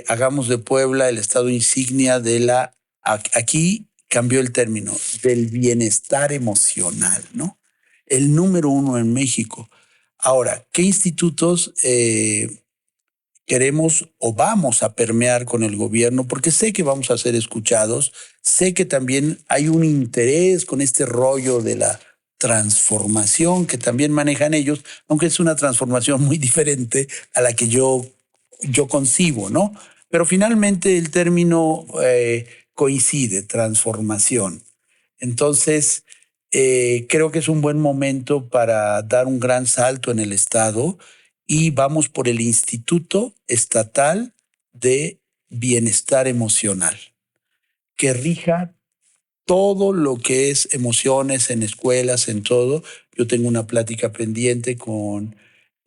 [SPEAKER 2] Hagamos de Puebla el estado insignia de la... Aquí cambió el término, del bienestar emocional, ¿no? El número 1 en México. Ahora, ¿qué institutos queremos o vamos a permear con el gobierno? Porque sé que vamos a ser escuchados, sé que también hay un interés con este rollo de la transformación que también manejan ellos, aunque es una transformación muy diferente a la que yo concibo, ¿no? Pero finalmente el término coincide, transformación. Entonces, creo que es un buen momento para dar un gran salto en el Estado y vamos por el Instituto Estatal de Bienestar Emocional, que rija todo lo que es emociones en escuelas, en todo. Yo tengo una plática pendiente con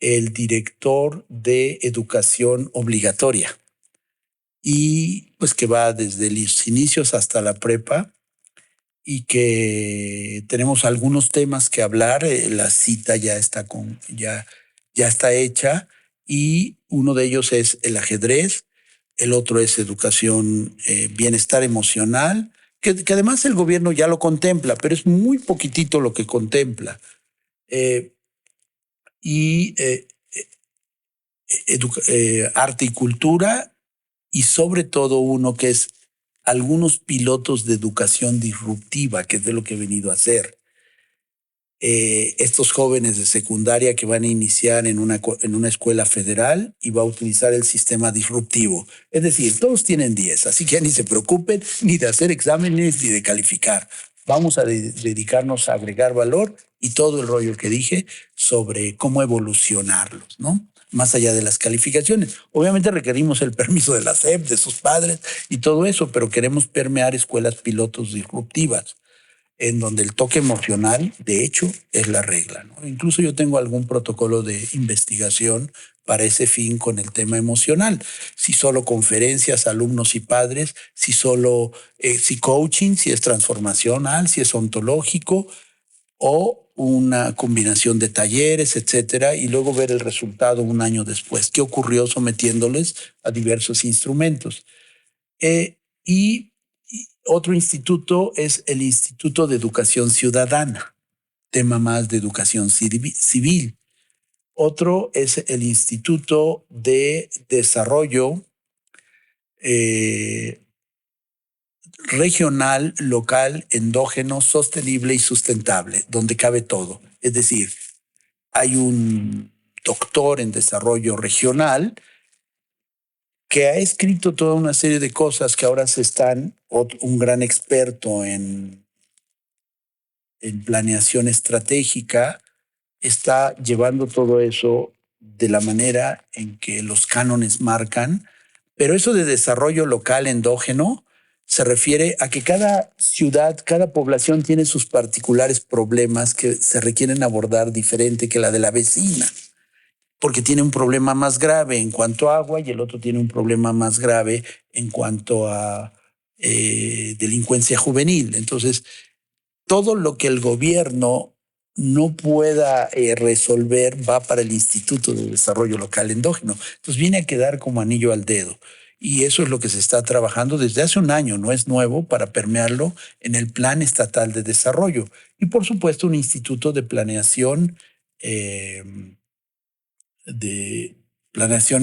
[SPEAKER 2] el director de educación obligatoria y pues que va desde los inicios hasta la prepa y que tenemos algunos temas que hablar. La cita ya está ya está hecha y uno de ellos es el ajedrez, el otro es educación, bienestar emocional, que además el gobierno ya lo contempla, pero es muy poquitito lo que contempla. Y arte y cultura, y sobre todo uno que es algunos pilotos de educación disruptiva, que es de lo que he venido a hacer. Estos jóvenes de secundaria que van a iniciar en una escuela federal y va a utilizar el sistema disruptivo. Es decir, todos tienen 10, así que ya ni se preocupen ni de hacer exámenes ni de calificar. Vamos a dedicarnos a agregar valor y todo el rollo que dije sobre cómo evolucionarlos, ¿no? Más allá de las calificaciones. Obviamente requerimos el permiso de la SEP, de sus padres y todo eso, pero queremos permear escuelas pilotos disruptivas, en donde el toque emocional, de hecho, es la regla, ¿no? Incluso yo tengo algún protocolo de investigación para ese fin con el tema emocional. Si solo conferencias, alumnos y padres, si coaching, si es transformacional, si es ontológico o una combinación de talleres, etcétera, y luego ver el resultado un año después. ¿Qué ocurrió sometiéndoles a diversos instrumentos? Y otro instituto es el Instituto de Educación Ciudadana, tema más de educación civil. Otro es el Instituto de Desarrollo Regional, Local, Endógeno, Sostenible y Sustentable, donde cabe todo. Es decir, hay un doctor en desarrollo regional que ha escrito toda una serie de cosas que ahora un gran experto en planeación estratégica, está llevando todo eso de la manera en que los cánones marcan, pero eso de desarrollo local endógeno se refiere a que cada ciudad, cada población tiene sus particulares problemas que se requieren abordar diferente que la de la vecina, porque tiene un problema más grave en cuanto a agua y el otro tiene un problema más grave en cuanto a delincuencia juvenil. Entonces, todo lo que el gobierno no pueda resolver va para el Instituto de Desarrollo Local Endógeno. Entonces viene a quedar como anillo al dedo. Y eso es lo que se está trabajando desde hace un año, no es nuevo, para permearlo en el Plan Estatal de Desarrollo. Y por supuesto un instituto de planeación,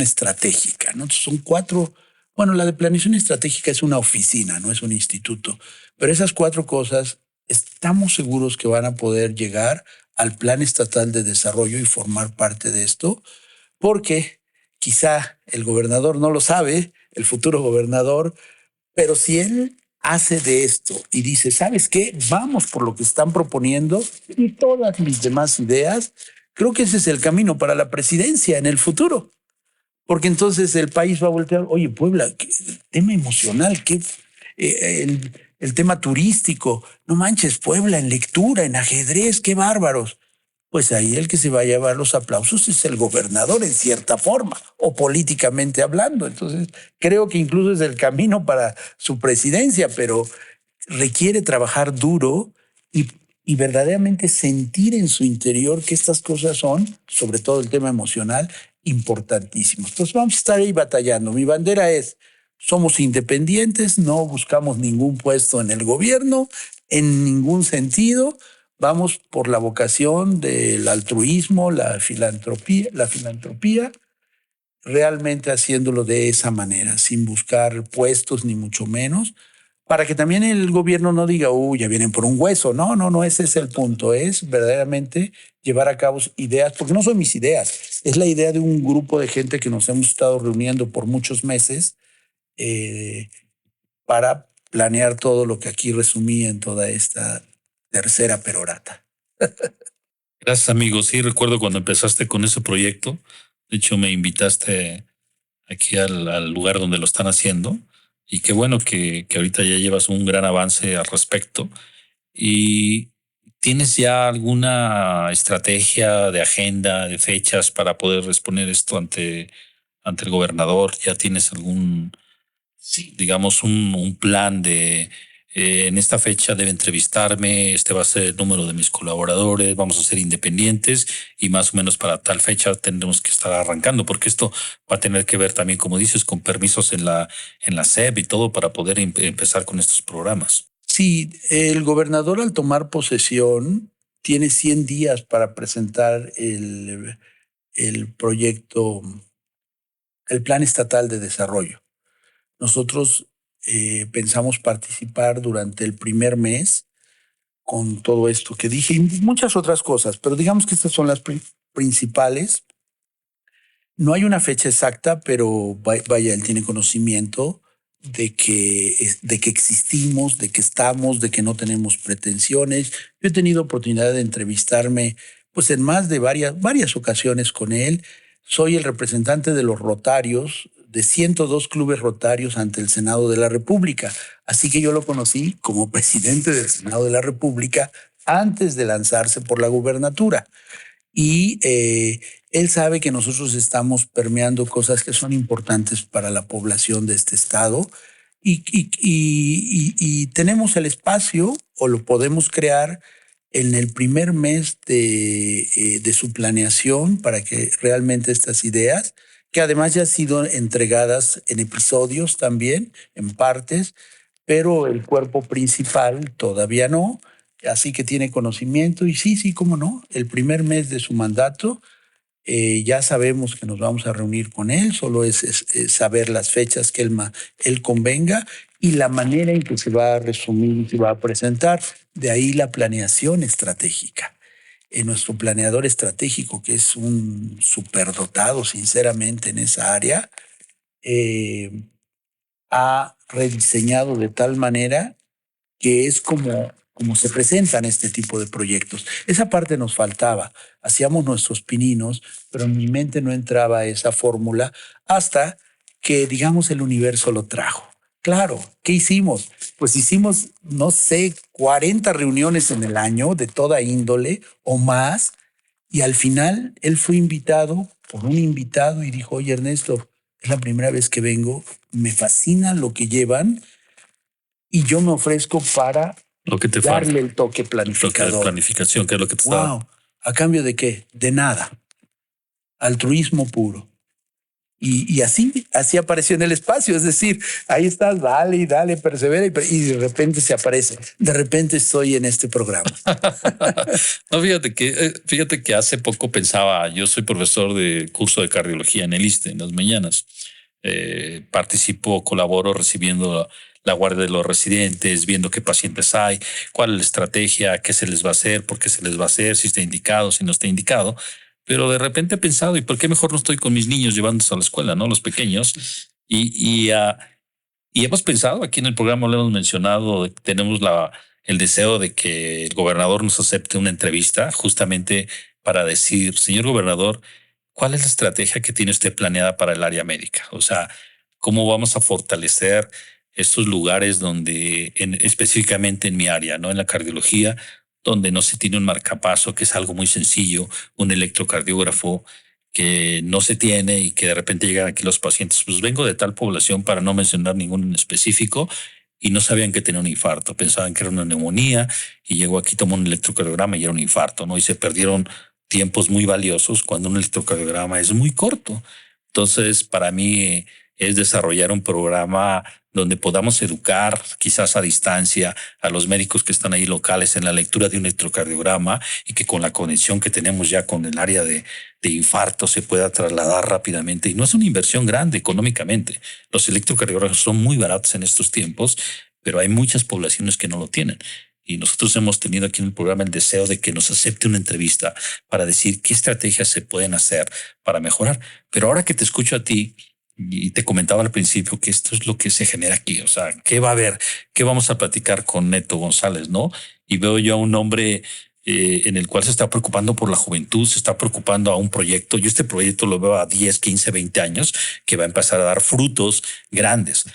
[SPEAKER 2] estratégica, ¿no? Entonces son 4. Bueno, la de planeación estratégica es una oficina, no es un instituto. Pero esas 4 cosas estamos seguros que van a poder llegar al Plan Estatal de Desarrollo y formar parte de esto, porque quizá el gobernador no lo sabe, el futuro gobernador, pero si él hace de esto y dice, ¿sabes qué? Vamos por lo que están proponiendo y todas mis demás ideas, creo que ese es el camino para la presidencia en el futuro. Porque entonces el país va a voltear, oye, Puebla, el tema emocional, el tema turístico, no manches, Puebla en lectura, en ajedrez, qué bárbaros. Pues ahí el que se va a llevar los aplausos es el gobernador en cierta forma, o políticamente hablando. Entonces, creo que incluso es el camino para su presidencia, pero requiere trabajar duro y verdaderamente sentir en su interior que estas cosas son, sobre todo el tema emocional, importantísimos. Entonces vamos a estar ahí batallando. Mi bandera es, somos independientes, no buscamos ningún puesto en el gobierno, en ningún sentido. vamos por la vocación del altruismo, la filantropía, realmente haciéndolo de esa manera, sin buscar puestos ni mucho menos, para que también el gobierno no diga, ya vienen por un hueso. No, no, no, ese es el punto. Es verdaderamente llevar a cabo ideas, porque no son mis ideas, es la idea de un grupo de gente que nos hemos estado reuniendo por muchos meses para planear todo lo que aquí resumí en toda esta tercera perorata.
[SPEAKER 1] Gracias, amigo. Sí, recuerdo cuando empezaste con ese proyecto. De hecho, me invitaste aquí al lugar donde lo están haciendo. Y qué bueno que ahorita ya llevas un gran avance al respecto. ¿Y tienes ya alguna estrategia de agenda, de fechas para poder exponer esto ante el gobernador? ¿Ya tienes algún,
[SPEAKER 2] Sí,
[SPEAKER 1] digamos, un plan de en esta fecha debe entrevistarme, este va a ser el número de mis colaboradores, vamos a ser independientes y más o menos para tal fecha tendremos que estar arrancando, porque esto va a tener que ver también, como dices, con permisos en la SEP y todo para poder empezar con estos programas.
[SPEAKER 2] sí, el gobernador al tomar posesión tiene 100 días para presentar el proyecto, el Plan Estatal de Desarrollo. Nosotros pensamos participar durante el primer mes con todo esto que dije y muchas otras cosas, pero digamos que estas son las principales. No hay una fecha exacta, pero vaya, él tiene conocimiento de que existimos, de que estamos, de que no tenemos pretensiones. Yo he tenido oportunidad de entrevistarme pues en más de varias ocasiones con él. Soy el representante de los rotarios, de 102 clubes rotarios ante el Senado de la República. Así que yo lo conocí como presidente del Senado de la República antes de lanzarse por la gubernatura. Y él sabe que nosotros estamos permeando cosas que son importantes para la población de este estado y tenemos el espacio o lo podemos crear en el primer mes de su planeación para que realmente estas ideas, que además ya han sido entregadas en episodios también, en partes, pero el cuerpo principal todavía no. Así que tiene conocimiento y sí, cómo no, el primer mes de su mandato ya sabemos que nos vamos a reunir con él, solo es saber las fechas que él convenga y la manera en que se va a resumir, se va a presentar, de ahí la planeación estratégica. Nuestro planeador estratégico, que es un superdotado sinceramente en esa área, ha rediseñado de tal manera que es como se presentan este tipo de proyectos. Esa parte nos faltaba. Hacíamos nuestros pininos, pero en mi mente no entraba esa fórmula hasta que, digamos, el universo lo trajo. Claro, ¿qué hicimos? Pues hicimos, no sé, 40 reuniones en el año de toda índole o más, y al final él fue invitado por un invitado y dijo, oye Ernesto, es la primera vez que vengo, me fascina lo que llevan, y yo me ofrezco para
[SPEAKER 1] Lo que te
[SPEAKER 2] darle
[SPEAKER 1] falta.
[SPEAKER 2] el toque
[SPEAKER 1] El toque de
[SPEAKER 2] planificador.
[SPEAKER 1] planificación, que es lo que te está.
[SPEAKER 2] Wow. ¿A cambio de qué? De nada. Altruismo puro. Y así apareció en el espacio. Es decir, ahí estás, dale y dale, persevera y de repente se aparece. De repente estoy en este programa.
[SPEAKER 1] No, fíjate que hace poco pensaba, yo soy profesor de curso de cardiología en el ISSSTE en las mañanas. Participo, colaboro recibiendo la guardia de los residentes, viendo qué pacientes hay, cuál es la estrategia, qué se les va a hacer, por qué se les va a hacer, si está indicado, si no está indicado. Pero de repente he pensado, ¿y por qué mejor no estoy con mis niños llevándolos a la escuela, no? Los pequeños. Y hemos pensado, aquí en el programa lo hemos mencionado, tenemos el deseo de que el gobernador nos acepte una entrevista justamente para decir, señor gobernador, ¿cuál es la estrategia que tiene usted planeada para el área médica? O sea, ¿cómo vamos a fortalecer estos lugares donde, específicamente en mi área, ¿no? En la cardiología, donde no se tiene un marcapaso, que es algo muy sencillo, un electrocardiógrafo que no se tiene y que de repente llegan aquí los pacientes, pues vengo de tal población para no mencionar ningún en específico y no sabían que tenía un infarto, pensaban que era una neumonía y llegó aquí, tomó un electrocardiograma y era un infarto, ¿no? Y se perdieron tiempos muy valiosos cuando un electrocardiograma es muy corto. Entonces, para mí es desarrollar un programa donde podamos educar quizás a distancia a los médicos que están ahí locales en la lectura de un electrocardiograma y que con la conexión que tenemos ya con el área de infarto se pueda trasladar rápidamente. Y no es una inversión grande económicamente. Los electrocardiogramas son muy baratos en estos tiempos, pero hay muchas poblaciones que no lo tienen. Y nosotros hemos tenido aquí en el programa el deseo de que nos acepte una entrevista para decir qué estrategias se pueden hacer para mejorar. Pero ahora que te escucho a ti, y te comentaba al principio que esto es lo que se genera aquí. O sea, ¿qué va a haber? ¿Qué vamos a platicar con Neto González? ¿No? Y veo yo a un hombre en el cual se está preocupando por la juventud, se está preocupando a un proyecto. Yo este proyecto lo veo a 10, 15, 20 años que va a empezar a dar frutos grandes,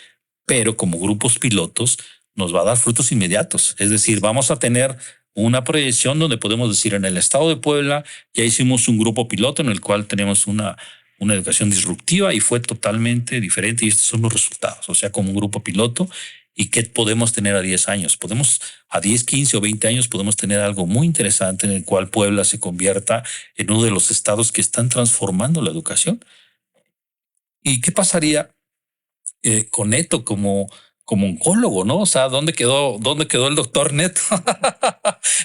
[SPEAKER 1] pero como grupos pilotos nos va a dar frutos inmediatos. Es decir, vamos a tener una proyección donde podemos decir en el estado de Puebla ya hicimos un grupo piloto en el cual tenemos una educación disruptiva y fue totalmente diferente y estos son los resultados. O sea, como un grupo piloto. ¿Y qué podemos tener a 10 años? Podemos a 10, 15 o 20 años podemos tener algo muy interesante en el cual Puebla se convierta en uno de los estados que están transformando la educación. ¿Y qué pasaría con Neto como oncólogo, ¿no? O sea, dónde quedó el doctor Neto?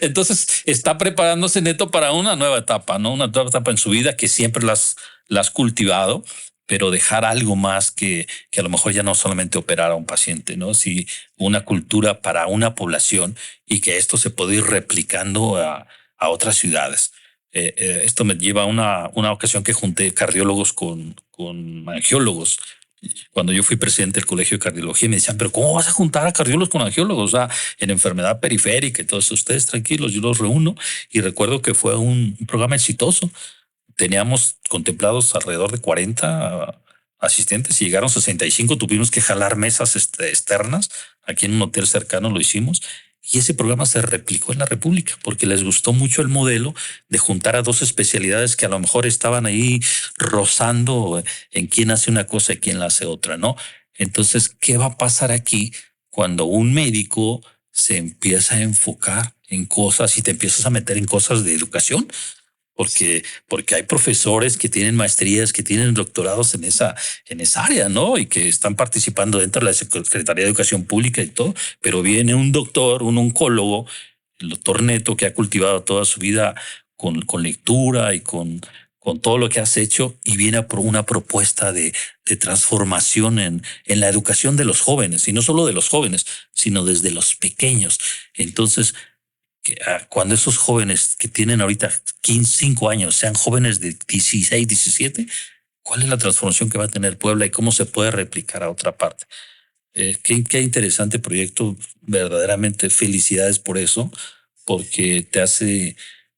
[SPEAKER 1] Entonces está preparándose Neto para una nueva etapa, ¿no? Una nueva etapa en su vida que siempre las has cultivado, pero dejar algo más que a lo mejor ya no solamente operar a un paciente, ¿no? Si una cultura para una población y que esto se puede ir replicando a otras ciudades. Esto me lleva a una ocasión que junté cardiólogos con angiólogos cuando yo fui presidente del Colegio de Cardiología, me decían, pero ¿cómo vas a juntar a cardiólogos con angiólogos? O sea, en enfermedad periférica y todo eso. Ustedes tranquilos, yo los reúno. Y recuerdo que fue un programa exitoso. Teníamos contemplados alrededor de 40 asistentes y llegaron 65. Tuvimos que jalar mesas externas. Aquí en un hotel cercano lo hicimos. Y ese programa se replicó en la República porque les gustó mucho el modelo de juntar a dos especialidades que a lo mejor estaban ahí rozando en quién hace una cosa y quién la hace otra, ¿no? Entonces, ¿qué va a pasar aquí cuando un médico se empieza a enfocar en cosas y te empiezas a meter en cosas de educación? Porque hay profesores que tienen maestrías, que tienen doctorados en esa área, ¿no? Y que están participando dentro de la Secretaría de Educación Pública y todo, pero viene un doctor, un oncólogo, el doctor Neto, que ha cultivado toda su vida con lectura y con todo lo que has hecho, y viene por una propuesta de transformación en la educación de los jóvenes, y no solo de los jóvenes, sino desde los pequeños. Entonces, cuando esos jóvenes que tienen ahorita 15, 5 años sean jóvenes de 16, 17, ¿cuál es la transformación que va a tener Puebla y cómo se puede replicar a otra parte? Qué interesante proyecto, verdaderamente felicidades por eso, porque te hace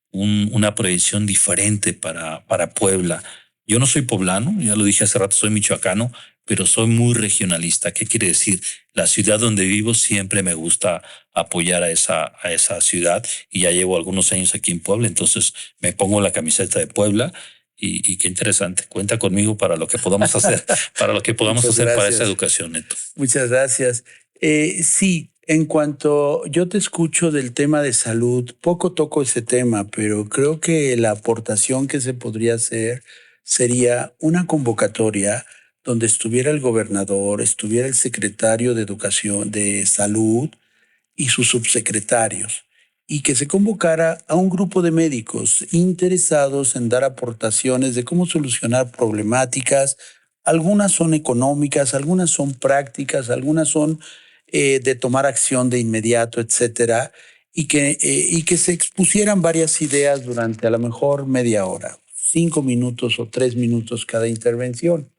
[SPEAKER 1] una proyección diferente para Puebla. Yo no soy poblano, ya lo dije hace rato, soy michoacano, pero soy muy regionalista. ¿Qué quiere decir? La ciudad donde vivo siempre me gusta apoyar a esa ciudad y ya llevo algunos años aquí en Puebla, entonces me pongo la camiseta de Puebla y qué interesante. Cuenta conmigo para lo que podamos hacer, para lo que podamos hacer para esa educación, Neto.
[SPEAKER 2] Muchas gracias. Sí, en cuanto yo te escucho del tema de salud, poco toco ese tema, pero creo que la aportación que se podría hacer sería una convocatoria donde estuviera el gobernador, estuviera el secretario de Educación, de Salud y sus subsecretarios, y que se convocara a un grupo de médicos interesados en dar aportaciones de cómo solucionar problemáticas. Algunas son económicas, algunas son prácticas, algunas son de tomar acción de inmediato, etcétera, y que se expusieran varias ideas durante a lo mejor media hora, 5 minutos o 3 minutos cada intervención.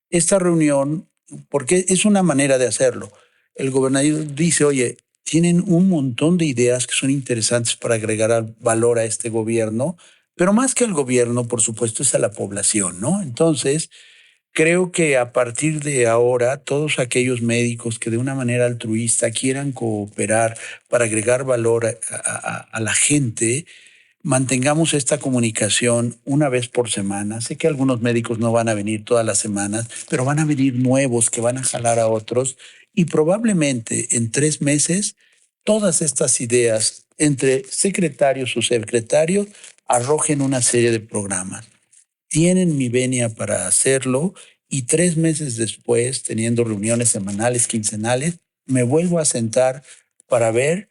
[SPEAKER 2] Esta reunión, porque es una manera de hacerlo. El gobernador dice, oye, tienen un montón de ideas que son interesantes para agregar valor a este gobierno, pero más que al gobierno, por supuesto, es a la población, ¿no? Entonces, creo que a partir de ahora, todos aquellos médicos que de una manera altruista quieran cooperar para agregar valor a la gente, mantengamos esta comunicación una vez por semana. Sé que algunos médicos no van a venir todas las semanas, pero van a venir nuevos que van a jalar a otros y probablemente en 3 meses todas estas ideas entre secretarios, subsecretarios, arrojen una serie de programas. Tienen mi venia para hacerlo y 3 meses después, teniendo reuniones semanales, quincenales, me vuelvo a sentar para ver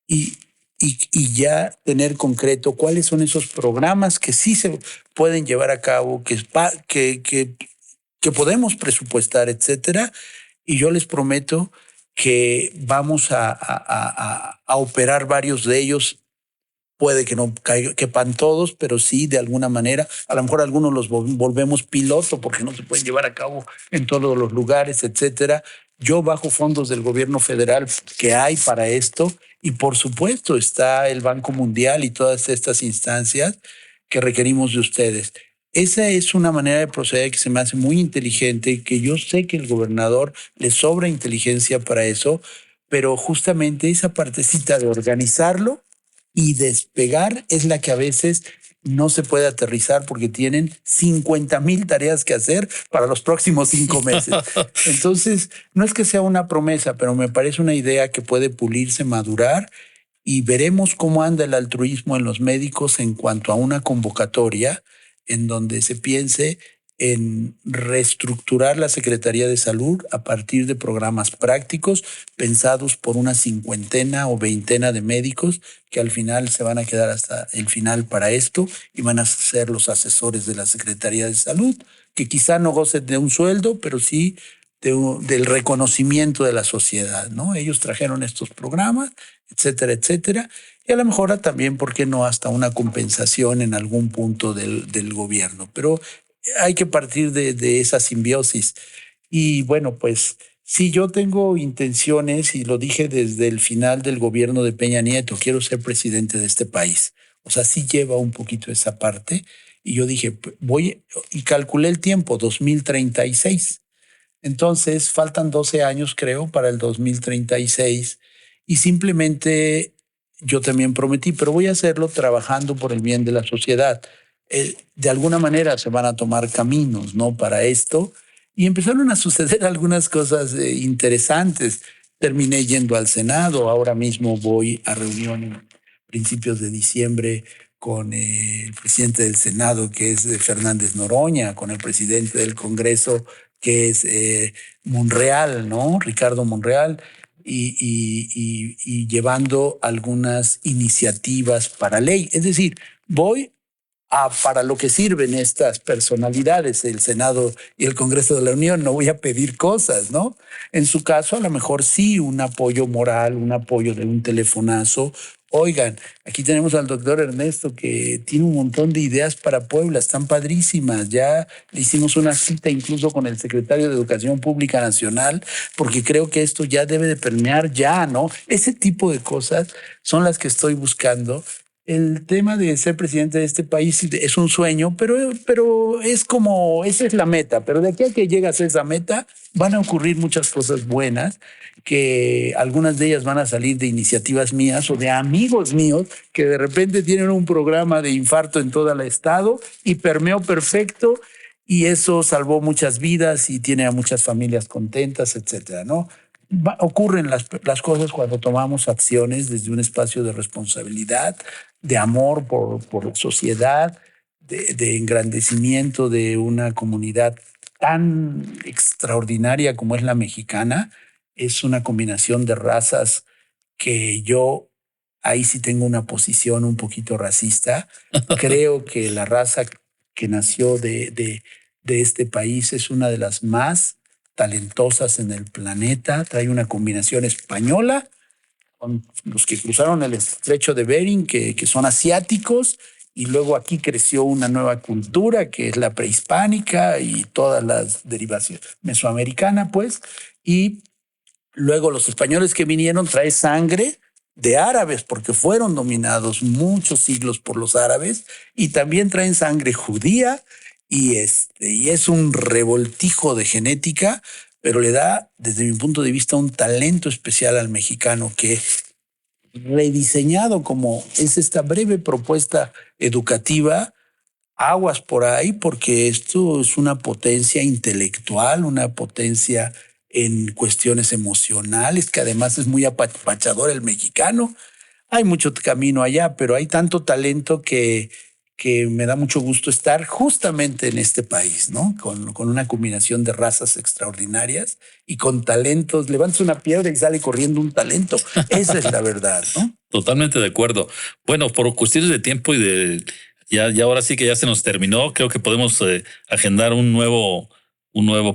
[SPEAKER 2] y, y ya tener concreto cuáles son esos programas que sí se pueden llevar a cabo, que podemos presupuestar, etcétera. Y yo les prometo que vamos a operar varios de ellos. Puede que no quepan todos, pero sí, de alguna manera, a lo mejor algunos los volvemos piloto porque no se pueden llevar a cabo en todos los lugares, etcétera. Yo bajo fondos del gobierno federal que hay para esto y por supuesto está el Banco Mundial y todas estas instancias que requerimos de ustedes. Esa es una manera de proceder que se me hace muy inteligente y que yo sé que el gobernador le sobra inteligencia para eso, pero justamente esa partecita de organizarlo y despegar es la que a veces no se puede aterrizar porque tienen 50,000 tareas que hacer para los próximos 5 meses. Entonces, no es que sea una promesa, pero me parece una idea que puede pulirse, madurar y veremos cómo anda el altruismo en los médicos en cuanto a una convocatoria en donde se piense en reestructurar la Secretaría de Salud a partir de programas prácticos pensados por una 50 o 20 de médicos que al final se van a quedar hasta el final para esto y van a ser los asesores de la Secretaría de Salud, que quizá no gocen de un sueldo, pero sí del reconocimiento de la sociedad, ¿no? Ellos trajeron estos programas, etcétera, etcétera, y a lo mejor también, ¿por qué no?, hasta una compensación en algún punto del gobierno. Pero hay que partir de esa simbiosis. Y bueno, pues sí, yo tengo intenciones y lo dije desde el final del gobierno de Peña Nieto, quiero ser presidente de este país. O sea, sí lleva un poquito esa parte. Y yo dije, voy y calculé el tiempo, 2036. Entonces, faltan 12 años, creo, para el 2036. Y simplemente yo también prometí, pero voy a hacerlo trabajando por el bien de la sociedad. De alguna manera se van a tomar caminos, ¿no?, para esto. Y empezaron a suceder algunas cosas interesantes. Terminé yendo al Senado. Ahora mismo voy a reunión en principios de diciembre con el presidente del Senado, que es Fernández Noroña, con el presidente del Congreso, que es Monreal, ¿no? Ricardo Monreal, y llevando algunas iniciativas para ley. Es decir, voy para lo que sirven estas personalidades, el Senado y el Congreso de la Unión. No voy a pedir cosas, ¿no? En su caso, a lo mejor sí un apoyo moral, un apoyo de un telefonazo. Oigan, aquí tenemos al doctor Ernesto que tiene un montón de ideas para Puebla, están padrísimas. Ya le hicimos una cita incluso con el secretario de Educación Pública Nacional, porque creo que esto ya debe de permear ya, ¿no? Ese tipo de cosas son las que estoy buscando. El tema de ser presidente de este país es un sueño, pero es como, esa es la meta. Pero de aquí a que llegas a esa meta, van a ocurrir muchas cosas buenas, que algunas de ellas van a salir de iniciativas mías o de amigos míos que de repente tienen un programa de infarto en todo el estado y permeó perfecto y eso salvó muchas vidas y tiene a muchas familias contentas, etcétera, ¿no? Ocurren las cosas cuando tomamos acciones desde un espacio de responsabilidad, de amor por la sociedad, de engrandecimiento de una comunidad tan extraordinaria como es la mexicana. Es una combinación de razas que yo ahí sí tengo una posición un poquito racista. Creo que la raza que nació de este país es una de las más talentosas en el planeta. Trae una combinación española con los que cruzaron el estrecho de Bering, que son asiáticos, y luego aquí creció una nueva cultura que es la prehispánica y todas las derivaciones mesoamericana, pues, y luego los españoles que vinieron traen sangre de árabes porque fueron dominados muchos siglos por los árabes y también traen sangre judía y es un revoltijo de genética, pero le da, desde mi punto de vista, un talento especial al mexicano que rediseñado como es esta breve propuesta educativa, aguas por ahí, porque esto es una potencia intelectual, una potencia en cuestiones emocionales, que además es muy apapachador el mexicano. Hay mucho camino allá, pero hay tanto talento que que me da mucho gusto estar justamente en este país, ¿no? Con una combinación de razas extraordinarias y con talentos. Levantas una piedra y sale corriendo un talento. Esa es la verdad, ¿no?
[SPEAKER 1] Totalmente de acuerdo. Bueno, por cuestiones de tiempo y de ya ahora sí que ya se nos terminó. Creo que podemos agendar un nuevo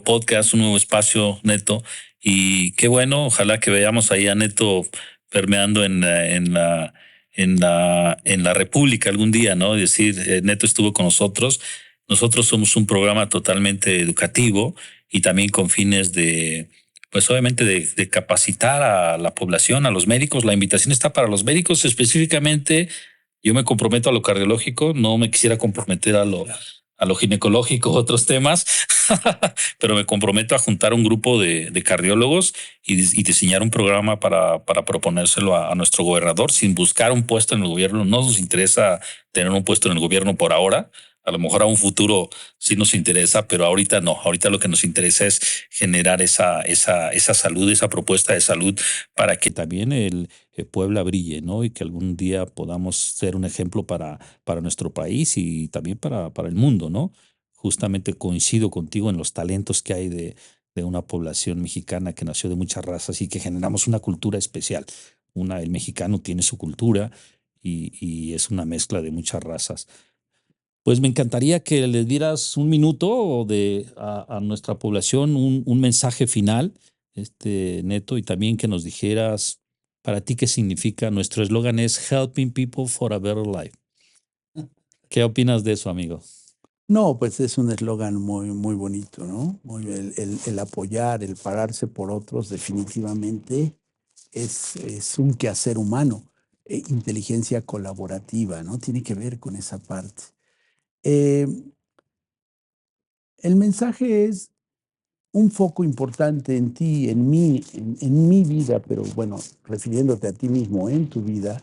[SPEAKER 1] podcast, un nuevo espacio, Neto. Y qué bueno, ojalá que veamos ahí a Neto permeando en la República algún día, ¿no? Es decir, Neto estuvo con nosotros. Nosotros somos un programa totalmente educativo y también con fines de, pues obviamente de capacitar a la población, a los médicos. La invitación está para los médicos específicamente. Yo me comprometo a lo cardiológico, no me quisiera comprometer a lo ginecológico, otros temas, pero me comprometo a juntar un grupo de cardiólogos y diseñar un programa para proponérselo a nuestro gobernador sin buscar un puesto en el gobierno. No nos interesa tener un puesto en el gobierno por ahora. A lo mejor a un futuro sí nos interesa, pero ahorita no. Ahorita lo que nos interesa es generar esa salud, esa propuesta de salud para que también el Puebla brille, ¿no? Y que algún día podamos ser un ejemplo para nuestro país y también para el mundo, ¿no? Justamente coincido contigo en los talentos que hay de una población mexicana que nació de muchas razas y que generamos una cultura especial. El mexicano tiene su cultura y es una mezcla de muchas razas. Pues me encantaría que le dieras un minuto a nuestra población, un mensaje final, Neto, y también que nos dijeras para ti qué significa. Nuestro eslogan es Helping People for a Better Life. ¿Qué opinas de eso, amigo?
[SPEAKER 2] No, pues es un eslogan muy, muy bonito, ¿no? El apoyar, el pararse por otros, definitivamente es un quehacer humano, inteligencia colaborativa, ¿no? Tiene que ver con esa parte. Eh, el mensaje es un foco importante en ti, en mí, en mi vida, pero bueno, refiriéndote a ti mismo en tu vida,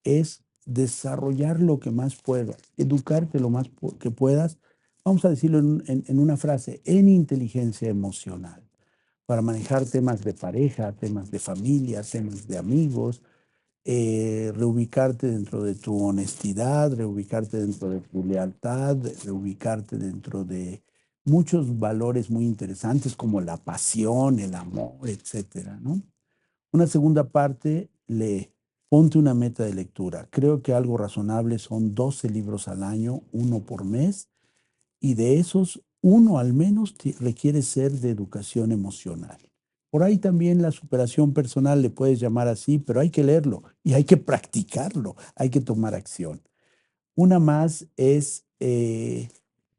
[SPEAKER 2] es desarrollar lo que más puedas, educarte lo más que puedas, vamos a decirlo en una frase, en inteligencia emocional, para manejar temas de pareja, temas de familia, temas de amigos, reubicarte dentro de tu honestidad, reubicarte dentro de tu lealtad, reubicarte dentro de muchos valores muy interesantes como la pasión, el amor, etcétera, ¿no? Una segunda parte, lee. Ponte una meta de lectura. Creo que algo razonable son 12 libros al año, uno por mes, y de esos, uno al menos requiere ser de educación emocional. Por ahí también la superación personal le puedes llamar así, pero hay que leerlo y hay que practicarlo, hay que tomar acción. Una más es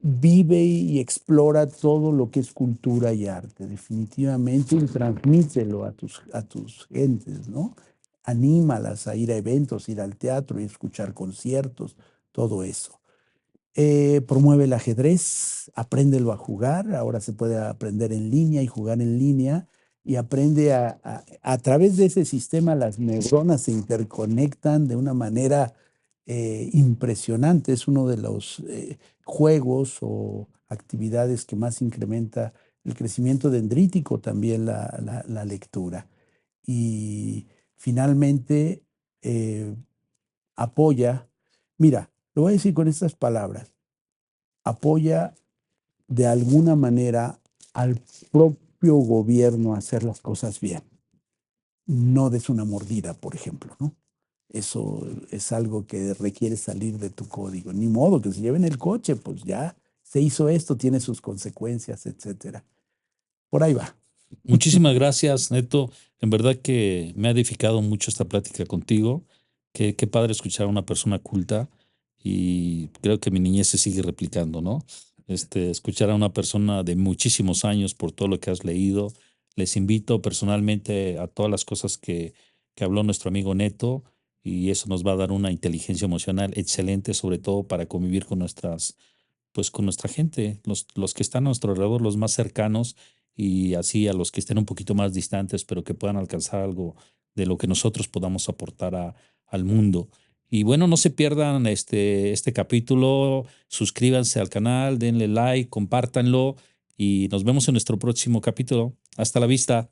[SPEAKER 2] vive y explora todo lo que es cultura y arte, definitivamente, y transmítelo a tus gentes, ¿no? Anímalas a ir a eventos, ir al teatro y escuchar conciertos, todo eso. Promueve el ajedrez, apréndelo a jugar, ahora se puede aprender en línea y jugar en línea y aprende a través de ese sistema las neuronas se interconectan de una manera impresionante, es uno de los juegos o actividades que más incrementa el crecimiento dendrítico, también la lectura. Y finalmente, apoya, mira, lo voy a decir con estas palabras, apoya de alguna manera al propio gobierno a hacer las cosas bien. No des una mordida, por ejemplo, ¿no? Eso es algo que requiere salir de tu código. Ni modo que se lleven el coche, pues ya se hizo esto, tiene sus consecuencias, etcétera. Por ahí va.
[SPEAKER 1] Muchísimas gracias, Neto. En verdad que me ha edificado mucho esta plática contigo. Qué padre escuchar a una persona culta y creo que mi niñez se sigue replicando, ¿no? Escuchar a una persona de muchísimos años por todo lo que has leído. Les invito personalmente a todas las cosas que habló nuestro amigo Neto y eso nos va a dar una inteligencia emocional excelente, sobre todo para convivir con pues con nuestra gente, los que están a nuestro alrededor, los más cercanos y así a los que estén un poquito más distantes, pero que puedan alcanzar algo de lo que nosotros podamos aportar al mundo. Y bueno, no se pierdan este capítulo, suscríbanse al canal, denle like, compártanlo y nos vemos en nuestro próximo capítulo. Hasta la vista.